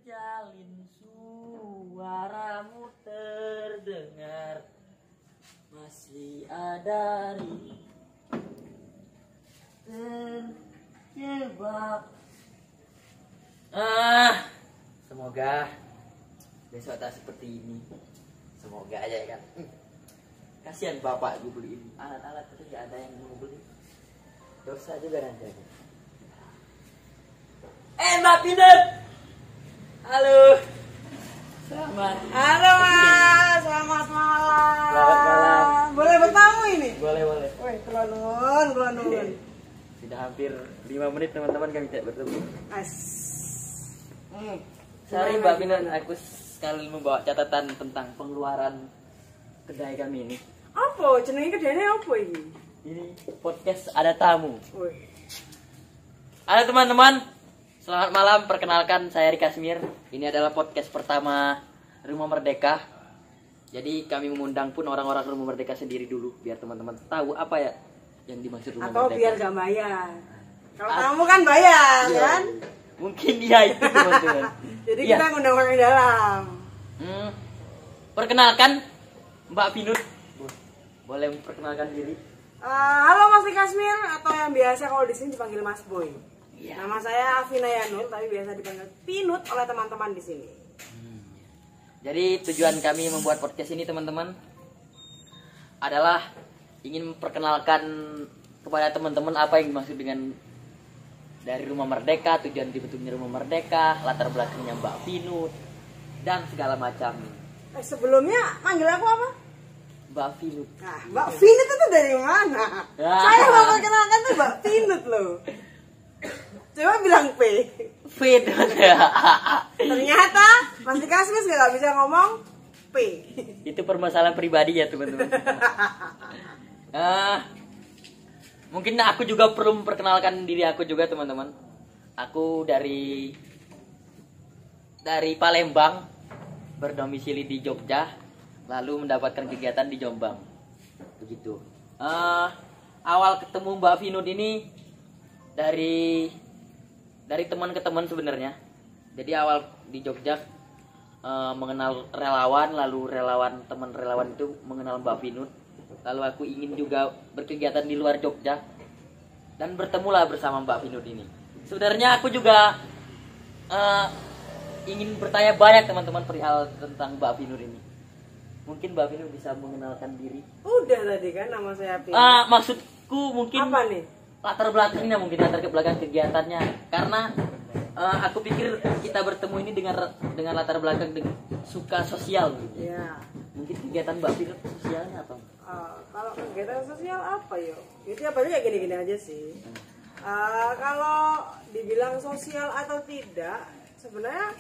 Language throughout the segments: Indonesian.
jalin suaramu terdengar, masih ada terjebak. Semoga besok tak seperti ini. Semoga aja ya kan. Kasihan bapak gue beli ini alat-alat tapi nggak ada yang mau beli. Dosa juga nanti. Mbak Pinut. Halo. Halo Mas, selamat malam. Selamat malam. Boleh bertamu ini? Boleh. Woi, kelonun. Sudah hampir 5 menit teman-teman kami tidak bertemu. Sorry Mbak Pinut, aku sekali membawa catatan tentang pengeluaran kedai kami ini. Apa? Jenenge kedainya apa ini? Ini podcast ada tamu. Woi. Halo teman-teman, selamat malam. Perkenalkan saya Rika Smir. Ini adalah podcast pertama Rumah Merdeka. Jadi kami mengundang pun orang-orang Rumah Merdeka sendiri dulu, biar teman-teman tahu apa ya yang dimaksud Rumah Atau Merdeka. biar gak bayar. Kalau kamu kan bayar, Iya, kan? mungkin dia itu teman-teman. Jadi Iya. kita ngundang orang di dalam. Perkenalkan Mbak Pinut. Boleh memperkenalkan diri? Halo Mas Rika Smir, atau yang biasa kalau di sini dipanggil Mas Boy. Iya. Nama saya Afina Yanul, tapi biasa dipanggil Pinut oleh teman-teman di sini. Jadi tujuan kami membuat podcast ini teman-teman adalah ingin memperkenalkan kepada teman-teman apa yang dimaksud dengan dari Rumah Merdeka, tujuan dibentuknya Rumah Merdeka, latar belakangnya Mbak Pinut dan segala macam. Sebelumnya manggil aku apa? Mbak Pinut. Nah, Mbak Pinut itu dari mana? Saya mau perkenalkan tuh Mbak Pinut loh. Coba bilang P. Pinut. Ternyata Mas Rika Smir gak bisa ngomong P. Itu permasalahan pribadi ya teman-teman. Mungkin aku juga perlu memperkenalkan diri aku juga teman-teman. Aku dari Palembang, berdomisili di Jogja, lalu mendapatkan kegiatan di Jombang. Begitu. Awal ketemu Mbak Pinut ini dari teman ke teman sebenarnya. Jadi awal di Jogja mengenal relawan, lalu teman relawan itu mengenal Mbak Pinut. Lalu aku ingin juga berkegiatan di luar Jogja dan bertemulah bersama Mbak Pinut ini. Sebenarnya aku juga ingin bertanya banyak teman-teman perihal tentang Mbak Pinut ini. Mungkin Mbak Pinut bisa mengenalkan diri. Udah tadi kan nama saya P. Maksudku mungkin Apa nih? latar belakangnya, mungkin latar belakang kegiatannya. Karena aku pikir kita bertemu ini dengan latar belakang suka sosial gitu. Ya. Mungkin kegiatan Mbak Pinut sosialnya apa? Kalau kegiatan sosial apa yo? Itu apa aja gini-gini aja sih. Kalau dibilang sosial atau tidak, sebenarnya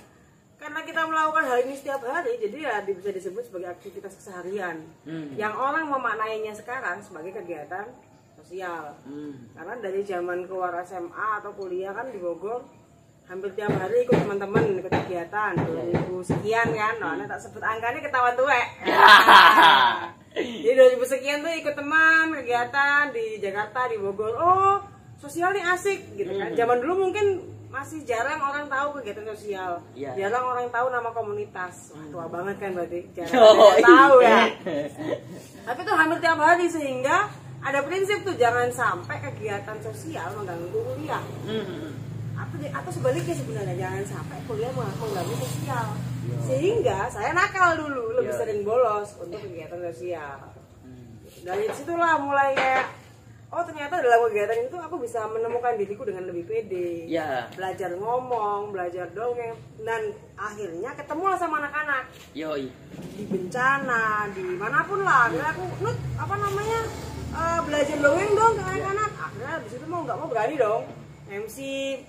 karena kita melakukan hal ini setiap hari, jadi ya bisa disebut sebagai aktivitas keseharian. Yang orang memaknainya sekarang sebagai kegiatan sosial. Karena dari zaman keluar SMA atau kuliah kan di Bogor, hampir tiap hari ikut teman-teman ikut kegiatan 2000 sekian kan, nah tak sebut angkanya ketahuan tuwek. Jadi 2000 sekian tuh ikut teman kegiatan di Jakarta, di Bogor. Oh, sosial nih asik gitu kan. Zaman dulu mungkin masih jarang orang tahu kegiatan sosial. Jarang orang tahu nama komunitas. Wah, tua banget kan berarti. Jarang tahu ya. Tapi tuh hampir tiap hari, sehingga ada prinsip tuh jangan sampai kegiatan sosial mengganggu kuliah. Atau sebaliknya sebenarnya jangan sampai kuliah mengganggu sosial. Sehingga saya nakal dulu, lebih sering bolos untuk kegiatan sosial. Dari situlah mulai kayak, oh ternyata dalam kegiatan itu aku bisa menemukan diriku dengan lebih pede. Belajar ngomong, belajar dongeng, dan akhirnya ketemulah sama anak-anak. Di bencana, di manapun lah. Akhirnya aku belajar dongeng dong ke anak-anak. Akhirnya di situ mau nggak mau berani dong. MC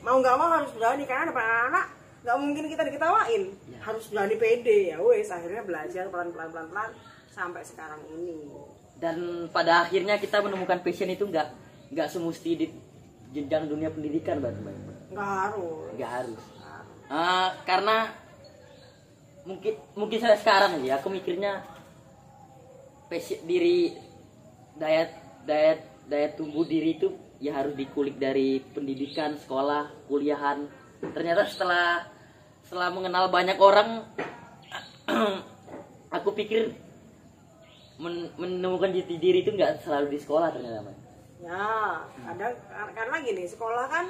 mau nggak mau harus berani, karena depan anak-anak nggak mungkin kita diketawain. Harus berani pede. Ya wes, akhirnya belajar pelan-pelan sampai sekarang ini. Dan pada akhirnya kita menemukan passion itu nggak semesti di jenjang dunia pendidikan, Mbak. Nggak harus. Karena mungkin saya sekarang ya, aku mikirnya passion diri, daya tumbuh diri itu ya harus dikulik dari pendidikan, sekolah, kuliahan. Ternyata setelah setelah mengenal banyak orang, aku pikir menemukan jati diri itu nggak selalu di sekolah ternyata, Mbak. Ya, kadang karena gini, sekolah kan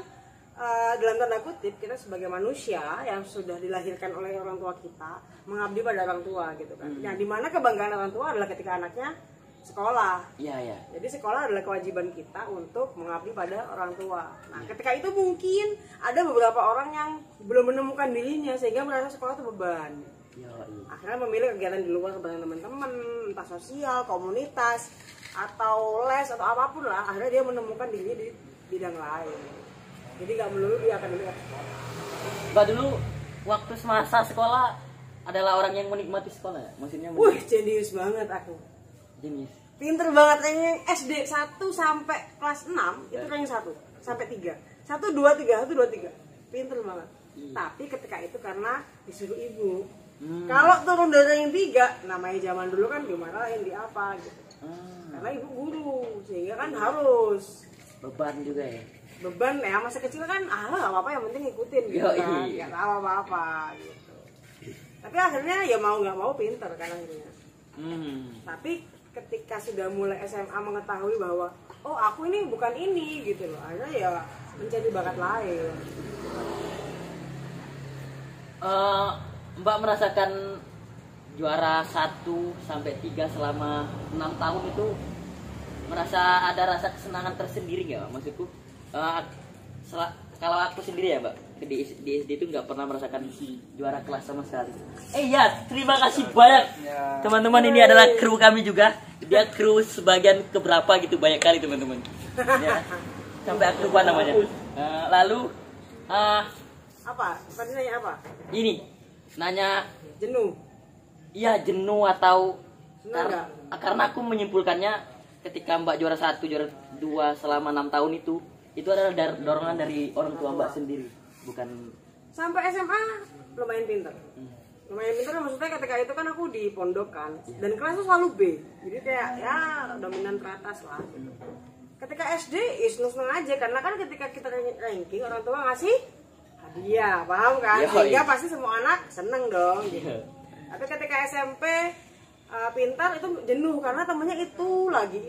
dalam tanda kutip kita sebagai manusia yang sudah dilahirkan oleh orang tua kita mengabdi pada orang tua gitu kan. Yang dimana kebanggaan orang tua adalah ketika anaknya sekolah. Iya, iya. Jadi sekolah adalah kewajiban kita untuk mengabdi pada orang tua. Nah, ketika itu mungkin ada beberapa orang yang belum menemukan dirinya sehingga merasa sekolah itu beban. Iya, iya. Akhirnya memilih kegiatan di luar bareng teman-teman, entah sosial, komunitas, atau les atau apapun lah. Akhirnya dia menemukan dirinya di bidang lain. Jadi nggak melulu di akademik sekolah. Mbak dulu waktu semasa sekolah adalah orang yang menikmati sekolah ya? Maksudnya jenius banget aku. Jenis. Pinter banget ranking SD 1 sampai kelas 6 itu ranking 1 sampai 3. 1 2 3, 1 2 3. Pinter banget. Tapi ketika itu karena disuruh ibu. Kalau turun dari ranking 3, namanya zaman dulu kan dimarahin di apa gitu. Karena ibu guru, sehingga kan harus beban juga ya. Beban ya, masa kecil kan nggak apa-apa, yang penting ngikutin gitu kan, nggak tahu apa-apa gitu. Tapi akhirnya ya mau nggak mau pinter kan akhirnya. Tapi ketika sudah mulai SMA mengetahui bahwa oh aku ini bukan ini gitu loh, akhirnya ya mencari bakat lain. Mbak merasakan juara 1 sampai 3 selama 6 tahun itu merasa ada rasa kesenangan tersendiri nggak, maksudku? Kalau aku sendiri ya, Mbak, di SD itu nggak pernah merasakan juara kelas sama sekali. Ya, terima kasih banyak teman-teman. Ini adalah kru kami juga. Dia kru sebagian keberapa gitu, banyak kali teman-teman. Ya, sampai aku lupa namanya. Lalu apa? Tadi nanya apa? Ini nanya jenuh. Iya, jenuh atau karena aku menyimpulkannya ketika Mbak juara 1, juara 2 selama 6 tahun itu adalah dorongan dari orang tua Mbak sendiri, bukan sampai SMA lumayan pinter. Lumayan pinter maksudnya ketika itu kan aku di pondok kan, dan kelasnya selalu B, jadi kayak ya dominan teratas lah. Ketika SD seneng aja, karena kan ketika kita ranking orang tua ngasih hadiah, paham kan? Sehingga pasti semua anak seneng dong gitu. Tapi ketika SMP pintar itu jenuh karena temennya itu lagi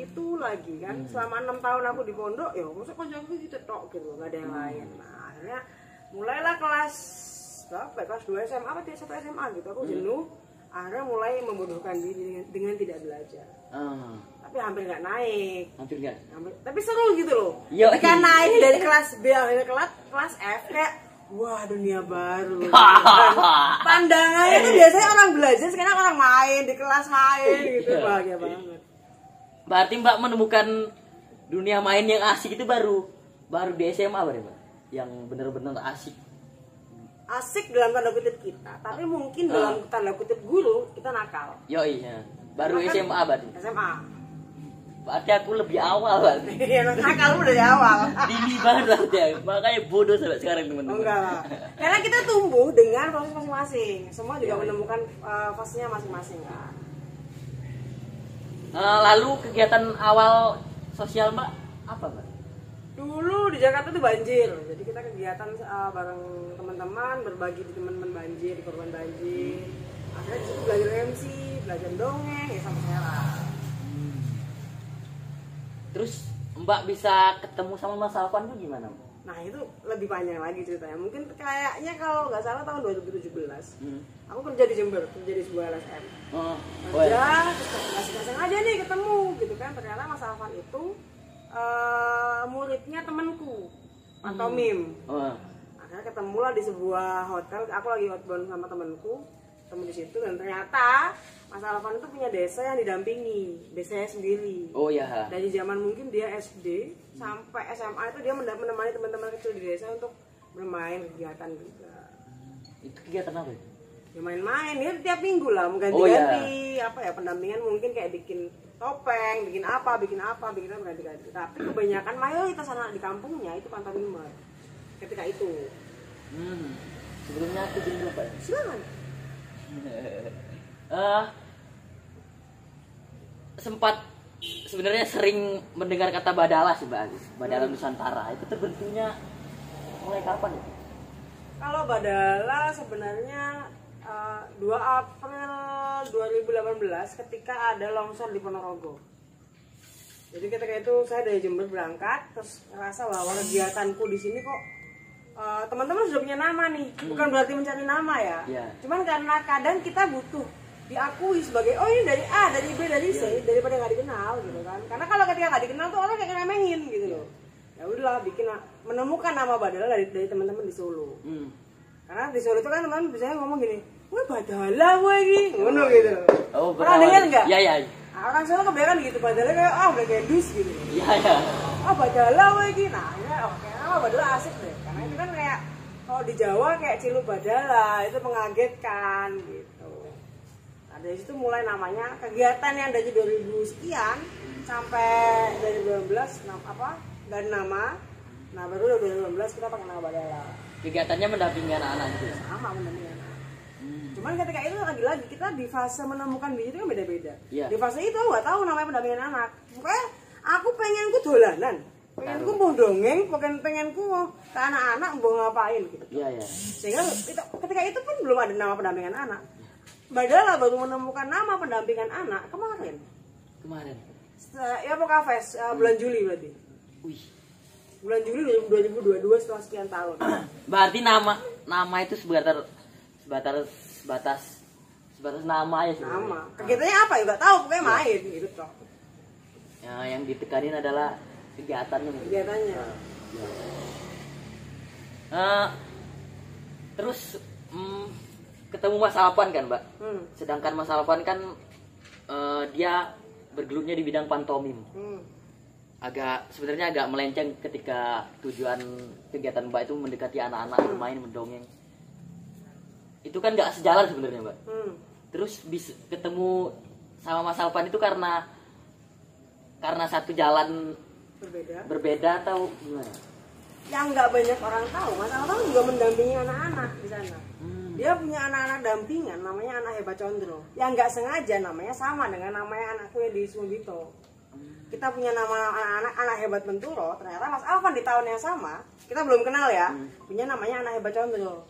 kan. Selama 6 tahun aku di pondok ya maksudnya koncoku gitu tok gitu, nggak ada yang lain. Nah akhirnya mulailah kelas berapa, kelas 2 SMA apa 1 SMA gitu aku jenuh, akhirnya mulai membodohkan diri dengan tidak belajar. Tapi hampir nggak naik, tapi seru gitu loh. Ketika naik dari kelas B akhirnya kelas F kayak wah dunia baru. Pandangannya tuh biasanya orang belajar, sekarang orang main di kelas main gitu, bahagia banget. Berarti Mbak menemukan dunia main yang asik itu baru di SMA berarti Mbak, yang benar-benar asik. Asik dalam tanda kutip kita, tapi mungkin dalam tanda kutip guru kita nakal. Iya. Baru kan SMA berarti. SMA. Berarti aku lebih awal berarti. Iya, nakal lu dari awal. Dini banget berarti ya. Makanya bodoh sampai sekarang teman-teman. Enggak lah. Karena kita tumbuh dengan proses masing-masing. Semua juga menemukan fasenya masing-masing kan. Lalu kegiatan awal sosial Mbak apa Mbak? Dulu di Jakarta tuh banjir. Jadi kita kegiatan bareng teman-teman, berbagi di teman-teman banjir, di korban banjir. Akhirnya disitu belajar MC, belajar dongeng, ya sampai sekarang. Terus Mbak bisa ketemu sama Mas Alvan tuh gimana? Nah itu lebih panjang lagi ceritanya. Mungkin kayaknya kalau nggak salah tahun 2017 aku kerja di Jember, kerja di sebuah LSM. Kerja, terus nggak sengaja nih ketemu gitu kan. Ternyata Mas Alvan itu muridnya temanku, atau Mim. Akhirnya ketemulah di sebuah hotel. Aku lagi outbound sama temanku, ketemu di situ, dan ternyata Mas Alvan itu punya desa yang didampingi, desanya sendiri. Oh ya. Dari zaman mungkin dia SD sampai SMA itu dia menemani teman-teman kecil di desa untuk bermain, kegiatan juga. Itu kegiatan apa? Ya main-main, ya tiap minggu lah, ganti-ganti. Apa ya, pendampingan mungkin kayak bikin topeng, bikin apa ganti-ganti. Tapi kebanyakan mayoritas anak di kampungnya itu pantomime. Ketika itu. Sebelumnya aku dulu Pak. Silakan. Sempat sebenarnya sering mendengar kata Badala sih Mbak, Badala Nusantara. Itu terbentuknya mulai kapan ya? Kalau Badala sebenarnya 2 April 2018 ketika ada longsor di Ponorogo. Jadi ketika itu saya dari Jember berangkat, terus ngerasa bahwa kegiatanku di sini kok teman-teman sudah punya nama nih. Bukan berarti mencari nama ya. Cuman karena kadang kita butuh diakui sebagai oh ini dari A, dari B, dari C daripada nggak dikenal gitu kan. Karena kalau ketika nggak dikenal tuh orang kayak ngeremehin gitu loh. Ya udahlah menemukan nama Badala dari teman-teman di Solo. Karena di Solo itu kan teman-teman biasanya ngomong gini, "Wah, Badala gue gini." Ngono gitu. Oh, pernah dengar enggak? Iya. Nah, orang Solo kebanyakan gitu, Badala kayak udah kayak dus gitu. Iya. Badala gue gini. Nah, ya oke, nama Badala asik deh. Karena itu kan kayak kalau di Jawa kayak Cilu Badala, itu mengagetkan gitu. Nah, dari situ mulai namanya kegiatan yang dari 2000 sekian sampai dari 2012 dari nama. Nah, baru 2019 kita pakai nama Badala. Kegiatannya mendampingi anak-anak itu. Sama mendampingi anak. Cuman ketika itu lagi-lagi kita di fase menemukan diri itu kan beda-beda. Di fase itu aku nggak tahu namanya pendampingan anak. Pokoknya aku pengenku dolanan, pengenku mau dongeng, pengenku ke anak-anak mau ngapain gitu. Sehingga ketika itu pun belum ada nama pendampingan anak. Badala baru menemukan nama pendampingan anak kemarin. Ya pokoknya bulan Juli berarti. Bulan Juli 2022 setelah sekian tahun. Berarti nama itu sebatas nama ya sebenarnya. Nama. Kegiatannya apa ya nggak tahu, pokoknya main gitu toh. Ya, yang ditekanin adalah kegiatannya. Terus ketemu Mas Alvan kan, Mbak? Sedangkan Mas Alvan kan dia bergelutnya di bidang pantomim. Sebenarnya agak melenceng ketika tujuan kegiatan Mbak itu mendekati anak-anak, bermain, mendongeng. Itu kan nggak sejalan sebenarnya, Mbak. Terus bisa ketemu sama Mas Alvan itu karena satu jalan berbeda atau gimana? Yang nggak banyak orang tahu, Mas Alvan juga mendampingi anak-anak di sana. Dia punya anak-anak dampingan, namanya Anak Hebat Condro. Yang nggak sengaja namanya sama dengan namanya anakku yang di Sumbito. Kita punya nama anak Hebat Benturo, ternyata Mas Alvan di tahun yang sama, kita belum kenal ya, punya namanya Anak Hebat Condro.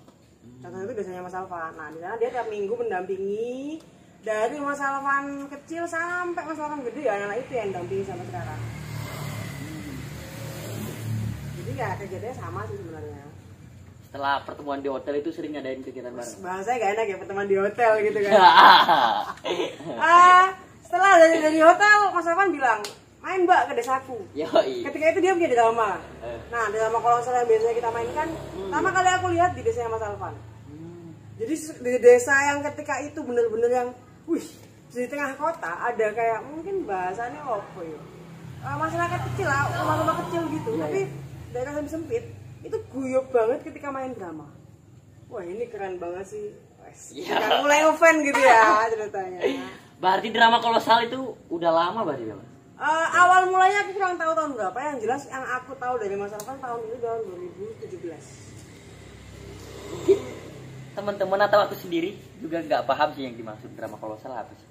Contohnya itu biasanya Mas Alvan. Nah, di sana dia tiap minggu mendampingi dari Mas Alvan kecil sampai Mas Alvan gede, ya anak itu yang dampingi sampai sekarang. Jadi ya kegiatannya sama sih sebenarnya. Setelah pertemuan di hotel itu sering ngadain kegiatan bareng. Bahasanya gak enak ya, pertemuan di hotel gitu kan. Setelah dari hotel Mas Alvan bilang, "Main Mbak ke desaku." Ketika itu dia punya drama. Nah, drama Kolosal yang biasanya kita mainkan, pertama kali aku lihat di desanya Mas Alvan. Jadi di desa yang ketika itu bener-bener yang, di tengah kota ada kayak mungkin bahasanya apa ya? Masyarakat kecil lah, rumah-rumah kecil gitu. Tapi daerah yang sempit, itu guyup banget ketika main drama. Wah, ini keren banget sih. Mulai ngefan gitu ya ceritanya. Berarti drama Kolosal itu udah lama berarti ya, Mas? Awal mulanya aku kurang tahu tahun berapa, yang jelas yang aku tahu dari Mas Alvan tahun ini tahun 2017. Mungkin teman-teman atau aku sendiri juga nggak paham sih yang dimaksud drama Kolosal apa sih?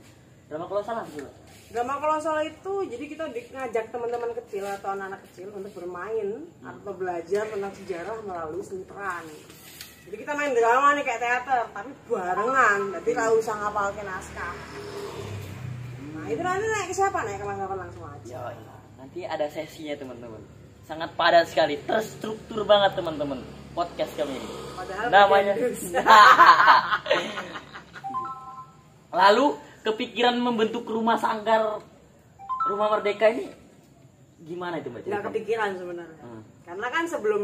Drama Kolosal apa sih? Drama Kolosal itu jadi kita ngajak teman-teman kecil atau anak-anak kecil untuk bermain atau belajar tentang sejarah melalui seni peran. Jadi kita main drama nih kayak teater, tapi barengan, jadi nggak usah ngapalin naskah. Nah itu nanti naik ke siapa? Naik ke Mas Alvan langsung aja. Nanti ada sesinya teman-teman. Sangat padat sekali, terstruktur banget teman-teman podcast kami ini. Padahal namanya. Lalu kepikiran membentuk rumah sanggar Rumah Merdeka ini gimana itu Mbak? Nggak kepikiran sebenarnya. Karena kan sebelum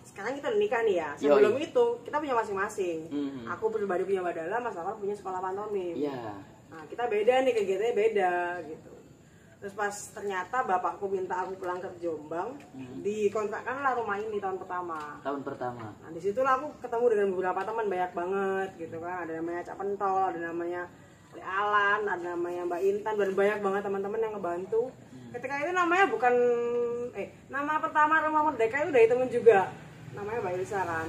sekarang kita udah nikah nih ya. Sebelum itu kita punya masing-masing. Aku pribadi punya Badala, Mas Alvan punya sekolah pantomim. Nah, kita beda nih, kegiatannya beda gitu. Terus pas ternyata bapakku minta aku pulang ke Jombang, dikontrakkanlah rumah ini tahun pertama. Nah, disitulah aku ketemu dengan beberapa teman banyak banget gitu kan. Ada namanya Cak Pentol, ada namanya Alan, ada namanya Mbak Intan, dan banyak banget teman-teman yang ngebantu. Ketika itu namanya bukan nama pertama Rumah Merdeka itu dari temen juga. Namanya Mbak Ilsa kan.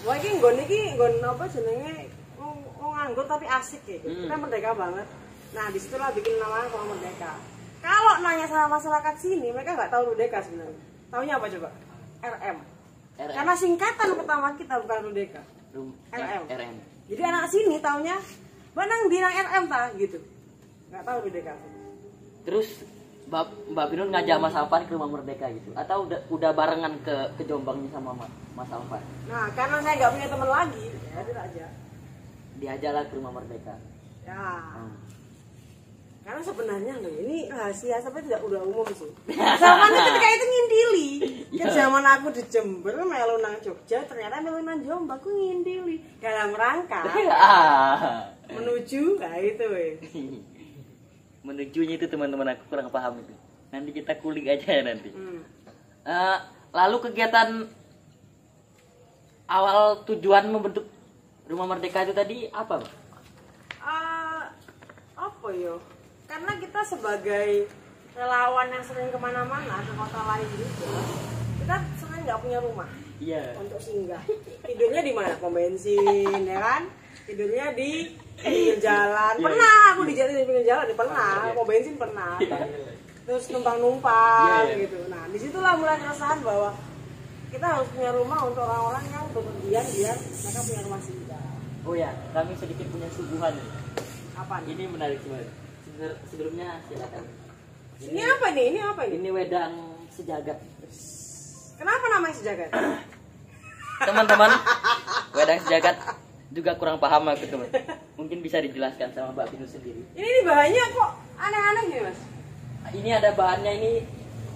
Wah ini nggon apa jenenge nganggur tapi asik ya. Kita merdeka banget. Nah disitulah bikin namanya Rumah Merdeka. Kalau nanya sama masyarakat sini, mereka nggak tahu Merdeka sebenarnya. Taunya apa coba? RM. Karena singkatan pertama kita bukan Merdeka. RM. Jadi anak sini taunya Mbak nang di nang RM ta gitu. Enggak tahu Merdeka. Terus Mbak Pinun ngajak Mas Alvan ke rumah Merdeka gitu atau udah barengan ke Jombangnya sama Mas Alvan? Nah, karena saya nggak punya teman lagi, jadi aja. Diajaklah ke rumah Merdeka. Ya. Karena sebenarnya loh, ini rahasia sampai tidak udah umum sih. Zaman ketika itu ngindili. Ke zaman aku di Jember melu nang Jogja, ternyata melu nang Jombang aku ngindili dalam rangka menuju itu menujunya itu teman-teman aku kurang paham itu. Nanti kita kulik aja ya nanti. Lalu kegiatan awal tujuan membentuk Rumah Merdeka itu tadi apa, Mbak? Apa yo? Karena kita sebagai relawan yang sering kemana-mana ke kota lain juga, kita sering nggak punya rumah. Iya. Untuk singgah. Tidurnya di mana? Pom bensin, ya kan? Tidurnya di pinggir jalan. Pernah aku di pinggir jalan, pernah. Pom bensin pernah. Terus numpang-numpang gitu. Nah, disitulah mulai keresahan bahwa kita harus punya rumah untuk orang-orang yang berpergian biar mereka punya rumah singgah. Oh ya, kami sedikit punya suguhan. Apa nih? Ini menarik sekali. Sebelumnya silakan. Ini apa nih? Ini apa ini? Ini wedang sejagat. Kenapa namanya sejagat? Teman-teman, wedang sejagat juga kurang paham aku teman. Mungkin bisa dijelaskan sama Mbak Pinun sendiri. Ini bahannya kok aneh-aneh gitu, Mas? Ini ada bahannya, ini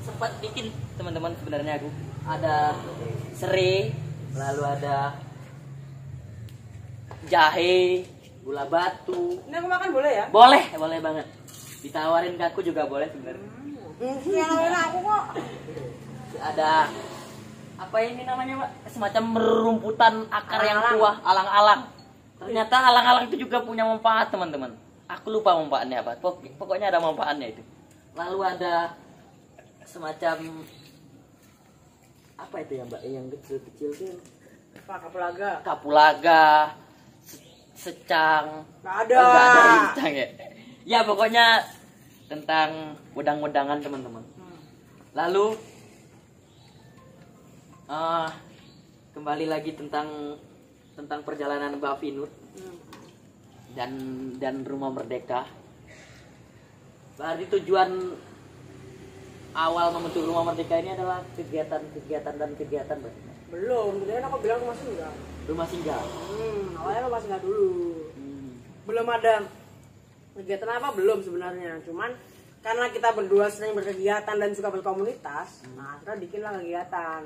sempat bikin teman-teman sebenarnya aku. Ada serai, lalu ada jahe, gula batu. Ini aku makan boleh ya? Boleh banget. Ditawarin ke aku juga boleh sebenarnya. Yang aku kok. Ada apa ini namanya, Pak? Semacam rumputan akar yang tua, alang-alang. Ternyata alang-alang itu juga punya manfaat, teman-teman. Aku lupa manfaatnya apa. Pokoknya ada manfaatnya itu. Lalu ada semacam apa itu ya, Mbak? Yang kecil-kecil itu. Kapulaga. Secang. Nggak ada. Secang ya. Ya pokoknya tentang wedang-wedangan teman-teman. Lalu kembali lagi tentang perjalanan Mbak Finut dan Rumah Merdeka. Berarti tujuan awal membentuk Rumah Merdeka ini adalah kegiatan berarti. Belum, kemudian aku bilang rumah singgah. Rumah singgah. Awalnya rumah singgah dulu. Belum ada kegiatan apa belum sebenarnya. Cuman karena kita berdua sering berkegiatan dan suka berkomunitas, nah kita bikinlah kegiatan.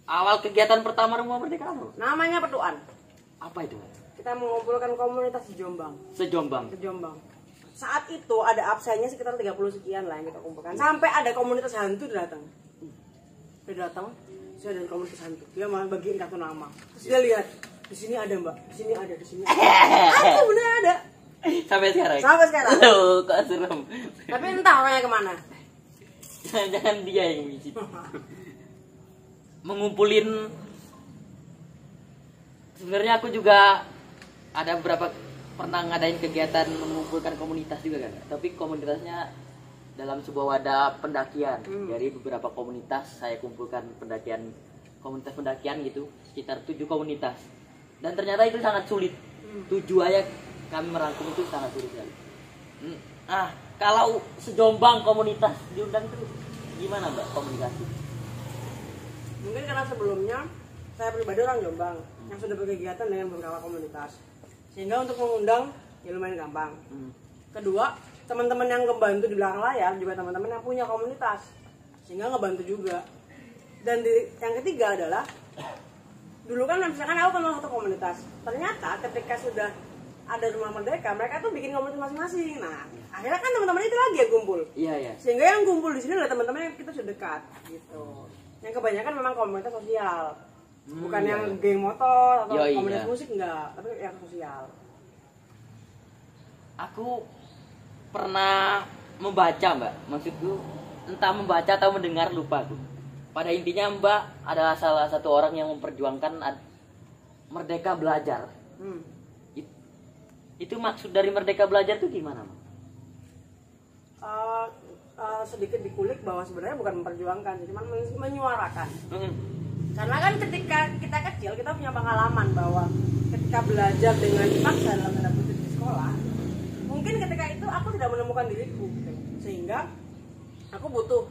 Awal kegiatan pertama Rumah Merdeka apa? Namanya Petuan. Apa itu? Kita mengumpulkan komunitas di Jombang. Sejombang. Saat itu ada absennya sekitar 30 sekian lah yang kita kumpulkan. Sampai ada komunitas hantu datang. Dia datang, saya dari komunitas hantu. Dia malah bagiin kartu nama. Terus dia lihat, di sini ada Mbak, di sini ada, di sini ada. Ada bener ada. Sampai sekarang. Loh, kok serem. Tapi entah orangnya kemana. Jangan dia yang ngisi. Mengumpulin. Sebenarnya aku juga ada beberapa pernah ngadain kegiatan mengumpulkan komunitas juga kan. Tapi komunitasnya dalam sebuah wadah pendakian. Dari beberapa komunitas saya kumpulkan komunitas pendakian gitu, sekitar 7 komunitas. Dan ternyata itu sangat sulit. 7 aja kami merangkum itu sangat sulit sekali. Kalau sejombang komunitas diundang itu gimana, Mbak, komunikasi? Mungkin karena sebelumnya saya pribadi orang Jombang yang sudah berkegiatan dengan beberapa komunitas, sehingga untuk mengundang ya lumayan gampang. Kedua, teman-teman yang ngebantu di belakang layar juga teman-teman yang punya komunitas, sehingga ngebantu juga. Dan yang ketiga adalah dulu kan misalkan aku kenal satu komunitas, ternyata ketika sudah ada Rumah Merdeka, mereka tuh bikin komunitas masing-masing. Nah, akhirnya kan teman-teman itu lagi yang kumpul. Iya. Sehingga yang kumpul di sini adalah teman-teman yang kita sudah dekat, gitu. Yang kebanyakan memang komunitas sosial, bukan yang geng motor atau komunitas musik enggak, tapi yang sosial. Aku pernah membaca, Mbak, maksudku entah membaca atau mendengar, lupa aku. Pada intinya Mbak adalah salah satu orang yang memperjuangkan Merdeka Belajar. Itu maksud dari Merdeka Belajar itu gimana, Mbak? Sedikit dikulik bahwa sebenarnya bukan memperjuangkan, cuma menyuarakan. Karena kan ketika kita kecil kita punya pengalaman bahwa ketika belajar dengan dipaksa dalam tanda kutip di sekolah, mungkin ketika itu aku tidak menemukan diriku, gitu. Sehingga aku butuh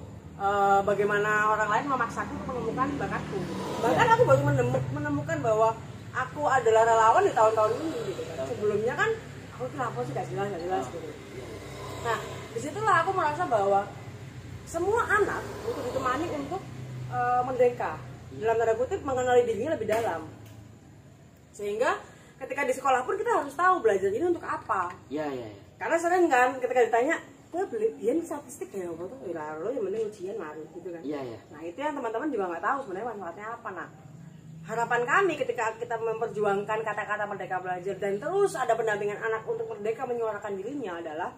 bagaimana orang lain memaksaku untuk menemukan bakatku. Bahkan aku baru menemukan bahwa aku adalah relawan di tahun-tahun ini, gitu. Sebelumnya kan aku kenapa sih gak jelas gitu. Nah, disitulah aku merasa bahwa semua anak butuh ditemani untuk merdeka, dalam tanda kutip mengenali dirinya lebih dalam. Sehingga ketika di sekolah pun kita harus tahu belajar ini untuk apa. Iya. Karena sering kan ketika ditanya, gue beli biar statistik kayak apa tuh, ya lo yang penting ujian mari gitu kan. Iya. Nah itu yang teman-teman juga nggak tahu sebenarnya manfaatnya apa. Nah harapan kami ketika kita memperjuangkan kata-kata merdeka belajar dan terus ada pendampingan anak untuk merdeka menyuarakan dirinya adalah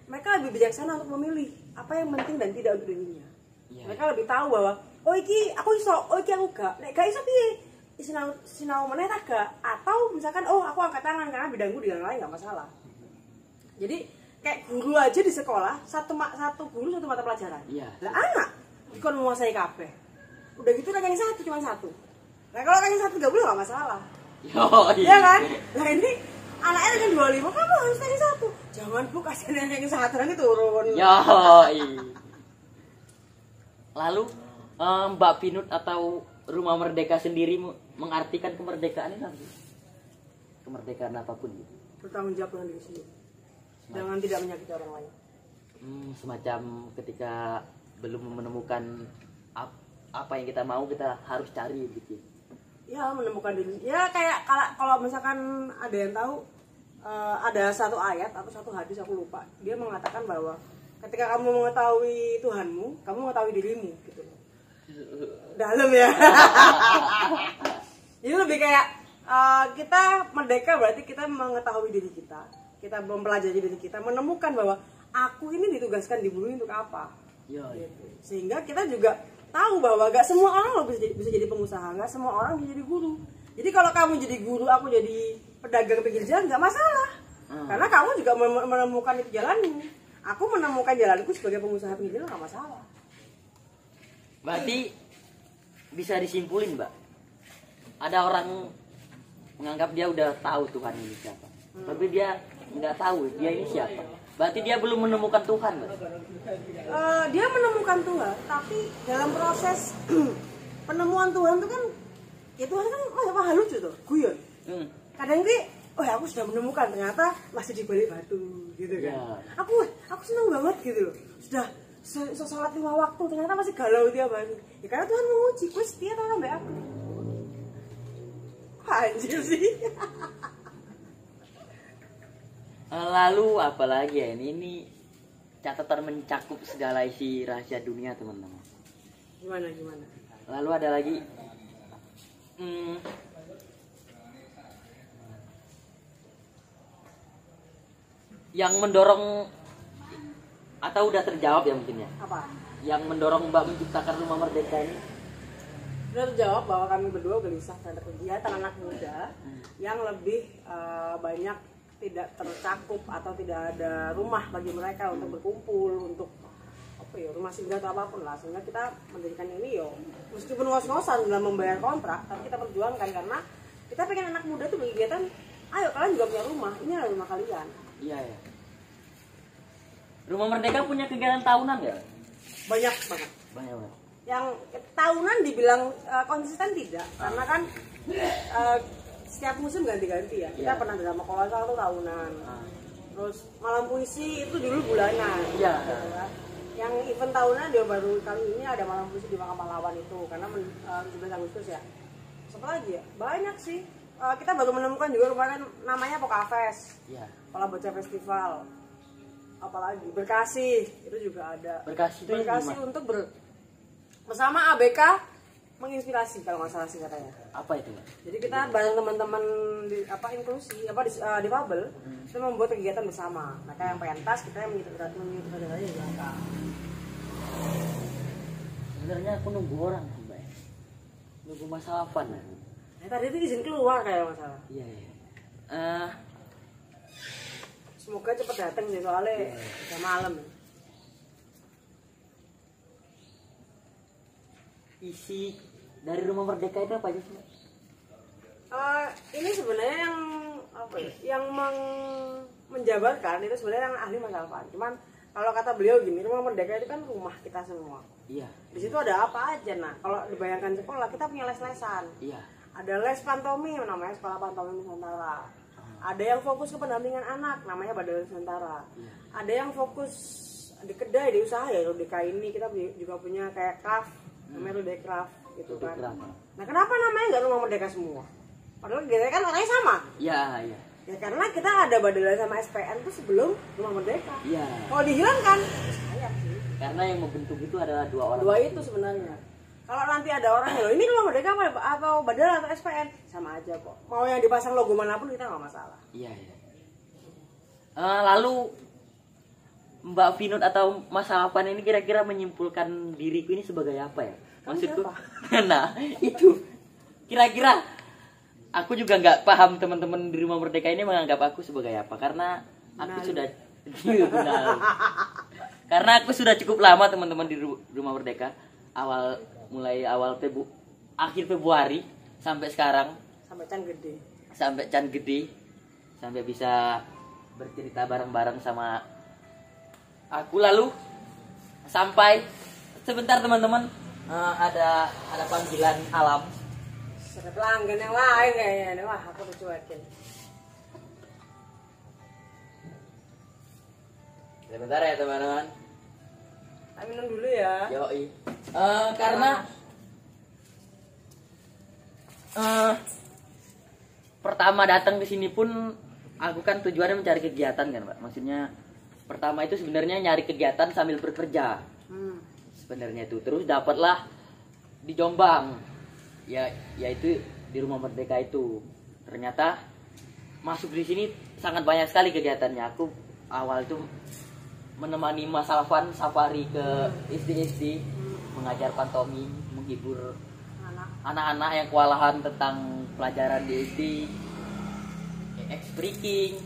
mereka lebih bijaksana untuk memilih apa yang penting dan tidak untuk dirinya. Mereka lebih tahu bahwa oh iki aku iso, oh iki aku gak. Nek gak iso piye? Sinau meneh ta gak? Atau misalkan oh aku angkat tangan karena bidangku di yang lain nggak masalah. Jadi kayak guru aja di sekolah satu guru satu mata pelajaran. Lah anak dikon menguasai kabeh. Udah gitu kan yang satu cuma satu. Nah kalau yang satu gak boleh nggak masalah. Iya kan? Nah ini anaknya dengan 25 kamu harus yang satu. Jangan bu kasihan yang satu nanti turun. Lalu Mbak Pinut atau Rumah Merdeka sendiri mengartikan kemerdekaan ini nanti kemerdekaan apapun gitu. Bertanggung jawab dengan diri sendiri. Jangan tidak menyakiti orang lain. Semacam ketika belum menemukan apa yang kita mau kita harus cari gitu. Ya menemukan diri. Ya kayak kalau misalkan ada yang tahu ada satu ayat atau satu hadis aku lupa. Dia mengatakan bahwa ketika kamu mengetahui Tuhanmu, kamu mengetahui dirimu gitu. Dalam ya. Jadi lebih kayak kita merdeka berarti kita mengetahui diri kita, kita mempelajari diri kita, menemukan bahwa aku ini ditugaskan di bumi untuk apa. Gitu. Sehingga kita juga tahu bahwa gak semua orang bisa jadi pengusaha, gak semua orang bisa jadi guru. Jadi kalau kamu jadi guru, aku jadi pedagang pinggir jalan gak masalah, karena kamu juga menemukan itu jalanmu. Aku menemukan jalanku sebagai pengusaha pinggir jalan gak masalah. Berarti bisa disimpulin Mbak, ada orang menganggap dia udah tahu Tuhan ini siapa, tapi dia nggak tahu dia ini siapa. Berarti dia belum menemukan Tuhan Mbak. Dia menemukan Tuhan, tapi dalam proses penemuan Tuhan itu kan, ya Tuhan kan maha lucu tuh, guyon. Kadang ini, oh ya aku sudah menemukan, ternyata masih di balik batu, gitu kan. Aku senang banget gitu loh, sudah sholat 5 waktu ternyata masih galau tiap hari. Ya karena Tuhan menguji, gue setia atau sampai aku. Anjir sih. Lalu apalagi ya ini catatan mencakup segala isi rahasia dunia teman-teman. Gimana? Lalu ada lagi yang mendorong atau udah terjawab ya mungkin ya? Apa? Yang mendorong Mbak menciptakan Rumah Merdeka ini? Sudah terjawab bahwa kami berdua gelisah terhadap kegiatan anak muda yang lebih banyak tidak tercakup atau tidak ada rumah bagi mereka untuk berkumpul, untuk apa ya, rumah singgah atau apapun lah. Sehingga kita mendirikan ini yo, meskipun ngos-ngosan dalam membayar kontrak, tapi kita perjuangkan karena kita pengen anak muda tuh berkegiatan. Ayo kalian juga punya rumah, ini adalah rumah kalian. Iya ya. Rumah Merdeka punya kegiatan tahunan ya? Banyak banget. Yang tahunan dibilang konsisten tidak, karena kan setiap musim ganti-ganti ya. Kita pernah drama kolosal itu tahunan. Terus malam puisi itu dulu bulanan. Iya. Yang event tahunan dia baru kali ini ada malam puisi di Makam Pahlawan itu karena 17 Agustus ya. Siapa lagi ya? Banyak sih. Kita baru menemukan juga kemarin namanya Pokafest. Iya. Kepala Bocah Festival. Apalagi Berkasih itu juga ada. Berkasih untuk bersama ABK menginspirasi kalau nggak salah sih katanya. Apa itu? Jadi kita bareng teman-teman di inklusi di Babel kita membuat kegiatan bersama. Mereka yang pentas, kita yang menyutradarai di belakang. Sebenarnya aku nunggu orang Mbak. Nunggu Mas Alvan ya. Tadi itu izin keluar kayak masalah. Iya. Semoga cepat datang sih soalnya udah malam. Isi dari Rumah Merdeka itu apa aja sih? Ini sebenarnya yang apa ya? Yang menjabarkan itu sebenarnya yang ahli Mas Alvan. Cuman kalau kata beliau gini, Rumah Merdeka itu kan rumah kita semua. Iya. Di situ ada apa aja. Nah, kalau dibayangkan sekolah, kita punya les-lesan. Iya. Ada les pantomim, namanya Sekolah Pantomim Nusantara. Ada yang fokus ke pendampingan anak, namanya Badal Nusantara. Iya. Ada yang fokus di kedai, di usaha ya. Di DKI ini kita juga punya kayak craft, namanya Rude Craft gitu kan. Nah, kenapa namanya nggak Rumah Merdeka semua? Padahal kita kan orangnya sama. Iya, iya. Ya karena kita ada Badal sama SPN itu sebelum Rumah Merdeka. Iya. Kalau dihilangkan, sayang sih. Karena yang membentuk itu adalah dua orang. Dua itu sebenarnya. Kalau nanti ada orang yang ini Rumah Merdeka atau Badal atau SPN, sama aja kok. Mau yang dipasang logo manapun kita nggak masalah. Iya, iya. Lalu Mbak Vinod atau Mas Alvan ini kira-kira menyimpulkan diriku ini sebagai apa ya? Maksudku, nah itu kira-kira aku juga nggak paham teman-teman di Rumah Merdeka ini menganggap aku sebagai apa, karena aku sudah karena aku sudah cukup lama teman-teman di Rumah Merdeka, mulai akhir Februari sampai sekarang, sampai Can Gede sampai bisa bercerita bareng-bareng sama aku. Lalu sampai sebentar teman-teman, ada panggilan alam. Ada pelanggan yang lain kayaknya. Wah, aku udah cuekin. Sebentar ya teman-teman. Kita minum dulu ya. Yoi. Karena pertama datang ke sini pun aku kan tujuannya mencari kegiatan kan, Pak. Maksudnya pertama itu sebenarnya nyari kegiatan sambil bekerja. Sebenarnya itu terus dapatlah di Jombang. Yaitu di Rumah Merdeka itu. Ternyata masuk di sini sangat banyak sekali kegiatannya. Aku awal tuh menemani Mas Alvan safari ke SD-SD, mengajar pantomim, menghibur anak-anak yang kewalahan tentang pelajaran di SD, ex-breaking,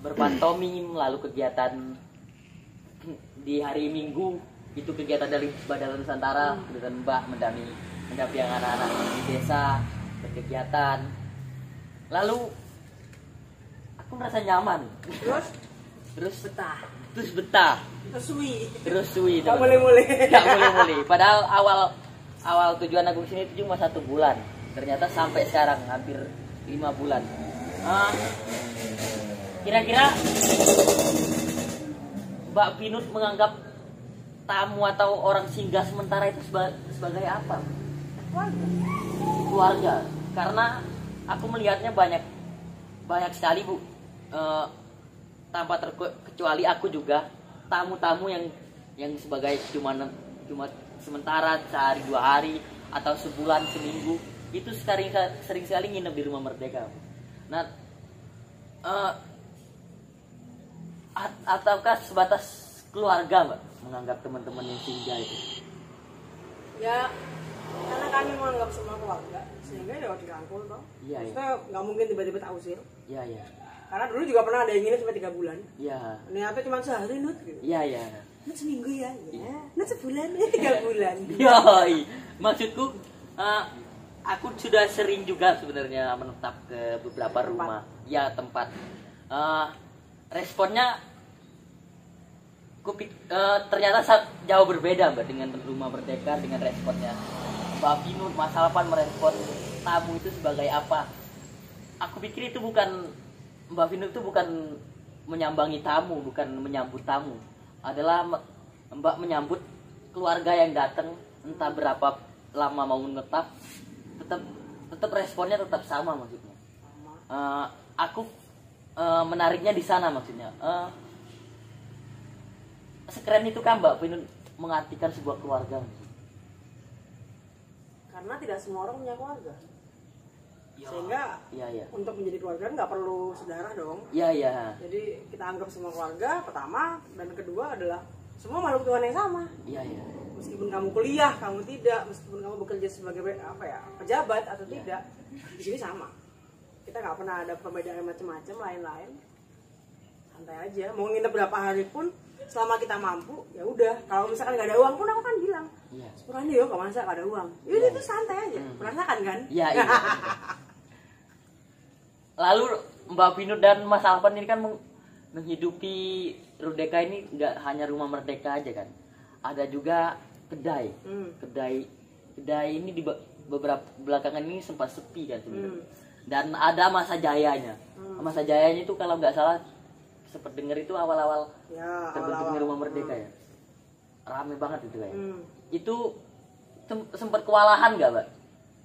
berpantomim, lalu kegiatan di hari Minggu itu kegiatan dari Badal Nusantara dengan Mbak mendampingi anak-anak di desa berkegiatan. Lalu aku merasa nyaman. Terus betah. Terus suwi. Gak boleh. Padahal awal tujuan aku sini itu cuma 1 bulan. Ternyata sampai sekarang hampir 5 bulan. Kira-kira Mbak Vinod menganggap tamu atau orang singgah sementara itu sebagai apa? Keluarga. Karena aku melihatnya banyak sekali, Bu. Tanpa terkecuali aku juga tamu-tamu yang sebagai cuma sementara sehari 2 hari atau sebulan seminggu itu sering sekali nginep di Rumah Merdeka. Nah, ataukah sebatas keluarga, Mbak, menganggap teman-teman yang singgah itu? Ya, karena kami menganggap semua keluarga, sehingga ya dirangkul toh. Iya. Maksudnya nggak mungkin tiba-tiba tak usir. Iya. Karena dulu juga pernah ada yang nginep sampai 3 bulan. Iya. Ternyata cuma sehari, Nut. Gitu. Iya. Nut seminggu ya. Nut sebulan, 3 bulan. Yoi. Maksudku, aku sudah sering juga sebenarnya menetap ke beberapa rumah. Ya, tempat. Responnya ternyata jauh berbeda, Mbak, dengan Rumah Merdeka, dengan responnya Mbak Vinod, Mas Alvan merespon tamu itu sebagai apa. Aku pikir itu bukan, Mbak Vinod itu bukan menyambangi tamu, bukan menyambut tamu, adalah Mbak menyambut keluarga yang datang, entah berapa lama mau menetap, tetap responnya tetap sama maksudnya. Aku menariknya di sana maksudnya. Sekeren itu kan Mbak Vinod mengartikan sebuah keluarga. Karena tidak semua orang punya keluarga. Sehingga untuk menjadi keluarga nggak perlu saudara dong. Iya. Jadi kita anggap semua keluarga pertama, dan kedua adalah semua makhluk Tuhan yang sama. Iya. Meskipun kamu kuliah, kamu tidak, meskipun kamu bekerja sebagai pejabat atau tidak, di sini sama. Kita nggak pernah ada perbedaan macam-macam lain-lain. Santai aja. Mau nginep berapa hari pun, selama kita mampu, ya udah. Kalau misalkan nggak ada uang pun aku kan bilang, Tuhan yo gak masak gak ada uang. Itu santai aja, merasakan kan? Iya. Lalu Mbak Vino dan Mas Alvan ini kan menghidupi Rudeka ini nggak hanya rumah Merdeka aja kan, ada juga kedai. Kedai ini di beberapa belakangan ini sempat sepi kan sebenarnya. Dan ada masa jayanya. Masa jayanya itu kalau nggak salah sempat dengar itu awal-awal terbentuknya rumah Merdeka ya. Rame banget itu kayak. Itu sempat kewalahan nggak, Mbak?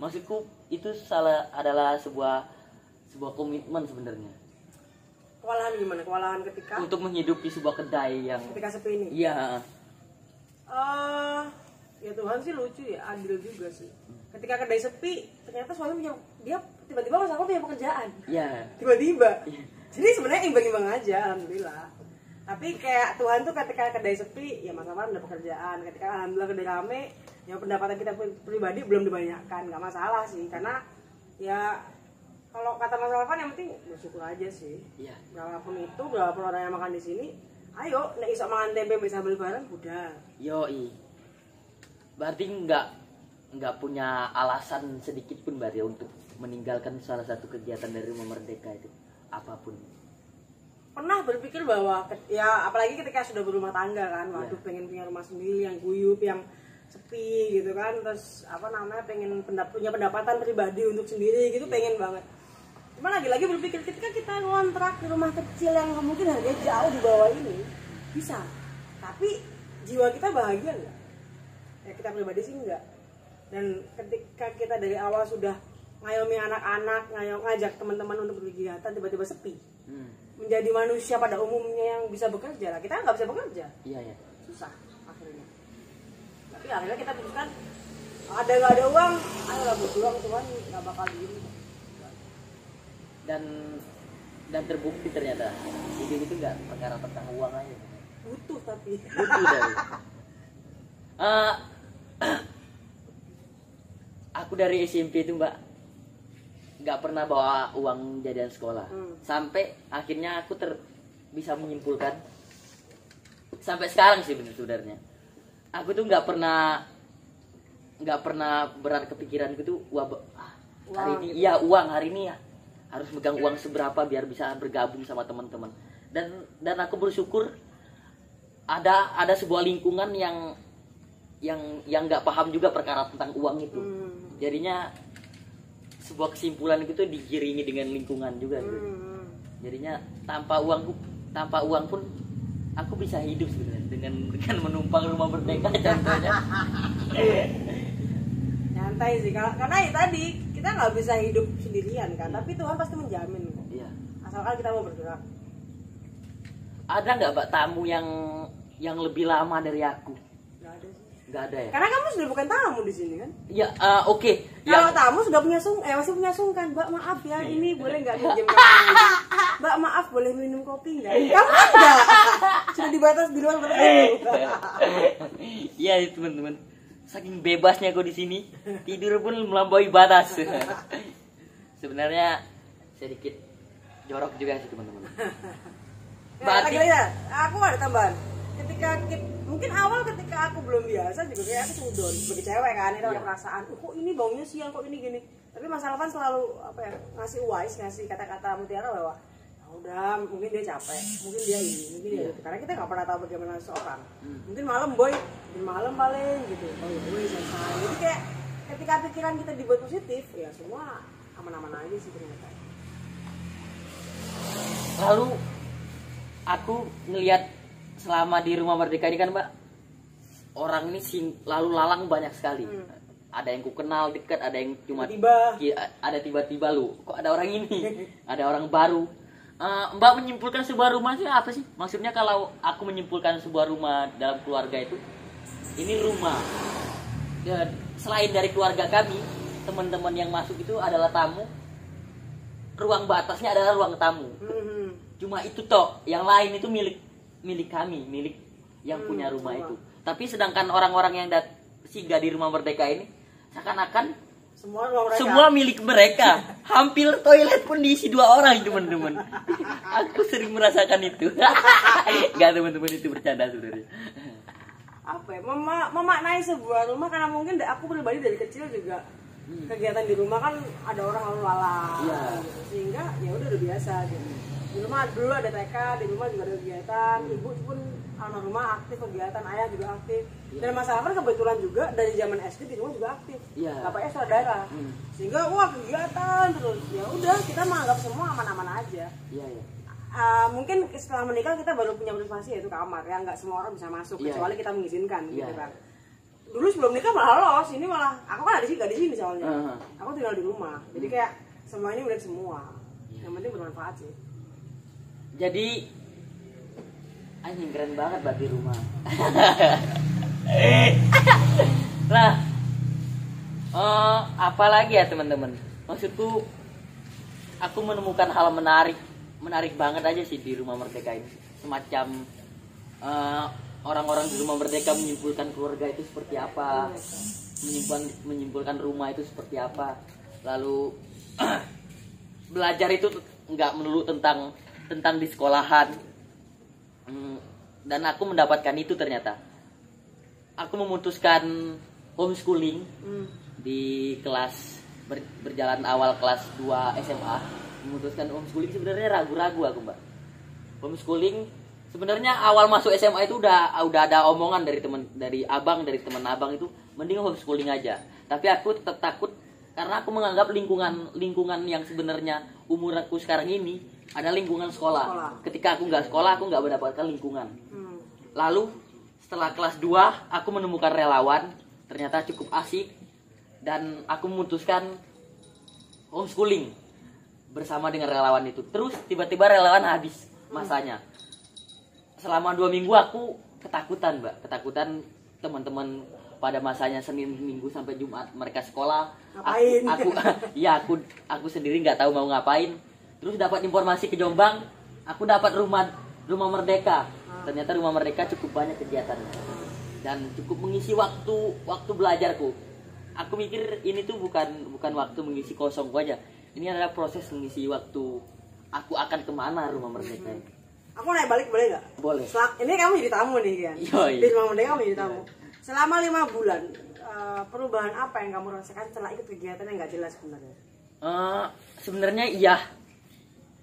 Maksudku itu adalah sebuah komitmen sebenarnya. Kewalahan gimana? Kewalahan ketika untuk menghidupi sebuah kedai yang ketika sepi ini. Iya. Ya Tuhan sih lucu ya, adil juga sih. Ketika kedai sepi, ternyata suami dia tiba-tiba Mas Alvan punya pekerjaan. Iya. Tiba-tiba. Jadi sebenarnya imbang-imbang aja, alhamdulillah. Tapi kayak Tuhan tuh ketika kedai sepi, ya Mas Alvan udah pekerjaan. Ketika alhamdulillah kedai rame, ya pendapatan kita pribadi belum dibanyakan, nggak masalah sih. Karena ya kalau kata Mas Alvan yang penting bersyukur aja sih. Iya. Berapapun orang yang makan di sini, ayo nek iso mangan tempe bisa beli bareng udah. Yoi. Berarti nggak punya alasan sedikit pun berarti untuk meninggalkan salah satu kegiatan dari Rumah Merdeka itu apapun. Pernah berpikir bahwa ya apalagi ketika sudah berumah tangga kan, waduh pengen punya rumah sendiri yang guyup, yang sepi gitu kan, terus pengen punya pendapatan pribadi untuk sendiri gitu, pengen banget. Cuma lagi-lagi berpikir ketika kita ngontrak di rumah kecil yang mungkin harganya jauh di bawah ini bisa, tapi jiwa kita bahagia nggak? Ya kita pribadi sih enggak. Dan ketika kita dari awal sudah ngayomi anak-anak, ngajak teman-teman untuk berkegiatan, tiba-tiba sepi, menjadi manusia pada umumnya yang bisa bekerja, lah kita nggak bisa bekerja. Iya. Susah akhirnya. Tapi akhirnya kita putuskan ada nggak ada uang, ayolah berjuang, Tuhan nggak bakal gini. Dan terbukti ternyata hidup itu nggak perkara tentang uang aja. Butuh tapi. Butuh dari. Aku dari SMP itu Mbak nggak pernah bawa uang jajan sekolah. Sampai akhirnya aku bisa menyimpulkan sampai sekarang sih sebenarnya. Aku tuh nggak pernah berat kepikiran gitu hari ini iya uang hari ini ya harus megang uang seberapa biar bisa bergabung sama teman-teman. Dan aku bersyukur ada sebuah lingkungan yang nggak paham juga perkara tentang uang itu. Jadinya sebuah kesimpulan itu digiringi dengan lingkungan juga gitu. Jadinya tanpa uang pun aku bisa hidup sebenarnya dengan menumpang Rumah Merdeka contohnya. Nyantai sih karena ya tadi kita nggak bisa hidup sendirian kan, tapi Tuhan pasti menjamin kok. Iya. Asalkan kita mau bergerak. Ada nggak Mbak tamu yang lebih lama dari aku? Nggak ada sih. Nggak ada ya? Karena kamu sudah bukan tamu di sini kan? Ya oke. Kalau tamu sudah punya masih punya sungkan. Mbak maaf ya, ini boleh nggak minjem kamu? Mbak maaf boleh minum kopi nggak? Kamu enggak. Sudah dibatas di luar batas itu. Iya teman-teman. Saking bebasnya aku di sini, tidur pun melampaui batas. Sebenarnya sedikit jorok juga sih teman-teman. Berarti aku ada tambahan. Mungkin awal ketika aku belum biasa juga kayak aku sudon sebagai cewek kan, itu ada perasaan, kok ini baunya siang, kok ini gini. Tapi Mas Alvan selalu ngasih kata-kata mutiara bahwa udah mungkin dia capek, mungkin dia ini, mungkin dia itu. Karena kita nggak pernah tahu bagaimana seseorang. Mungkin malam malam paling gitu. Oh ya boy selesai. Jadi kayak ketika pikiran kita dibuat positif, ya semua aman-aman aja sih ternyata. Lalu aku ngelihat selama di Rumah Merdeka ini kan Mbak, orang ini lalu lalang banyak sekali. Ada yang ku kenal dekat, ada yang cuma tiba-tiba lu kok ada orang ini, ada orang baru. Mbak menyimpulkan sebuah rumah sih apa sih? Maksudnya kalau aku menyimpulkan sebuah rumah dalam keluarga itu, ini rumah. Dan selain dari keluarga kami, teman-teman yang masuk itu adalah tamu. Ruang batasnya adalah ruang tamu. Cuma itu toh, yang lain itu milik kami, milik yang punya rumah itu. Tapi sedangkan orang-orang yang singgah di Rumah Merdeka ini seakan-akan semua milik mereka. Hampir toilet pun diisi 2 orang teman-teman. Aku sering merasakan itu. Enggak teman-teman, itu bercanda sebenarnya. apa ya, memaknai sebuah rumah, karena mungkin aku pribadi dari kecil juga kegiatan di rumah kan ada orang lalu lalang gitu. Sehingga ya udah biasa gitu. Di rumah dulu ada TK, di rumah juga ada kegiatan, ibu pun almarhumah aktif kegiatan, ayah juga aktif. Dan Mas Alfred kebetulan juga dari zaman SD di rumah juga aktif. Bapaknya saudara. Sehingga wah kegiatan terus. Ya udah kita menganggap semua aman-aman aja. Mungkin setelah menikah kita baru punya privasi, yaitu kamar ya, nggak semua orang bisa masuk kecuali kita mengizinkan gitu kan. Dulu sebelum nikah malah los, ini malah aku kan ada di sini, gak di sini soalnya. Aku tinggal di rumah, jadi kayak semua ini udah semua. Yang penting bermanfaat sih. Jadi anjing keren banget buat di rumah. Nah, apalagi ya teman-teman? Maksudku, aku menemukan hal menarik banget aja sih di Rumah Merdeka ini. Semacam orang-orang di Rumah Merdeka menyimpulkan keluarga itu seperti apa, menyimpulkan rumah itu seperti apa. Lalu belajar itu nggak melulu tentang di sekolahan. Dan aku mendapatkan itu ternyata. Aku memutuskan homeschooling di kelas berjalan awal kelas 2 SMA. Memutuskan homeschooling sebenarnya ragu-ragu aku, Mbak. Homeschooling sebenarnya awal masuk SMA itu udah ada omongan dari teman abang itu mending homeschooling aja. Tapi aku tetap takut karena aku menganggap lingkungan yang sebenarnya umur aku sekarang ini ada lingkungan sekolah. Ketika aku nggak sekolah, aku nggak mendapatkan lingkungan. Lalu setelah kelas 2 aku menemukan relawan, ternyata cukup asik, dan aku memutuskan homeschooling bersama dengan relawan itu. Terus tiba-tiba relawan habis masanya. Selama 2 minggu aku ketakutan, Mbak. Ketakutan teman-teman pada masanya Senin, Minggu sampai Jumat mereka sekolah. Ngapain? Aku sendiri nggak tahu mau ngapain. Terus dapat informasi ke Jombang, aku dapat rumah Merdeka. Ternyata Rumah Merdeka cukup banyak kegiatannya dan cukup mengisi waktu belajarku. Aku mikir ini tuh bukan waktu mengisi kosong aja. Ini adalah proses mengisi waktu aku akan kemana Rumah Merdeka. Aku naik balik boleh nggak? Boleh. Ini kamu jadi tamu nih kan? Di Rumah Merdeka kamu jadi tamu. Selama 5 bulan, perubahan apa yang kamu rasakan setelah ikut kegiatan yang nggak jelas sebenarnya? Sebenarnya iya.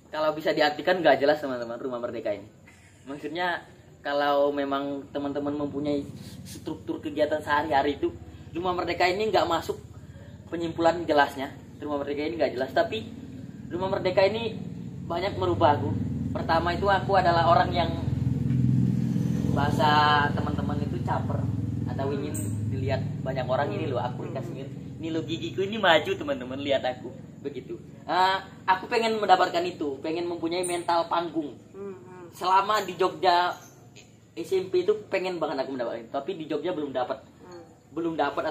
Kalau bisa diartikan nggak jelas teman-teman Rumah Merdeka ini. Maksudnya kalau memang teman-teman mempunyai struktur kegiatan sehari-hari itu, Rumah Merdeka ini nggak masuk penyimpulan jelasnya. Rumah Merdeka ini nggak jelas, tapi Rumah Merdeka ini banyak merubah aku. Pertama itu aku adalah orang yang bahasa teman-teman itu caper atau ingin dilihat banyak orang. Ini loh aku dikasih ini loh gigiku ini maju, teman-teman lihat aku begitu. Aku pengen mendapatkan itu, pengen mempunyai mental panggung. Selama di Jogja SMP itu pengen banget aku mendapatkan, tapi di Jogja belum dapat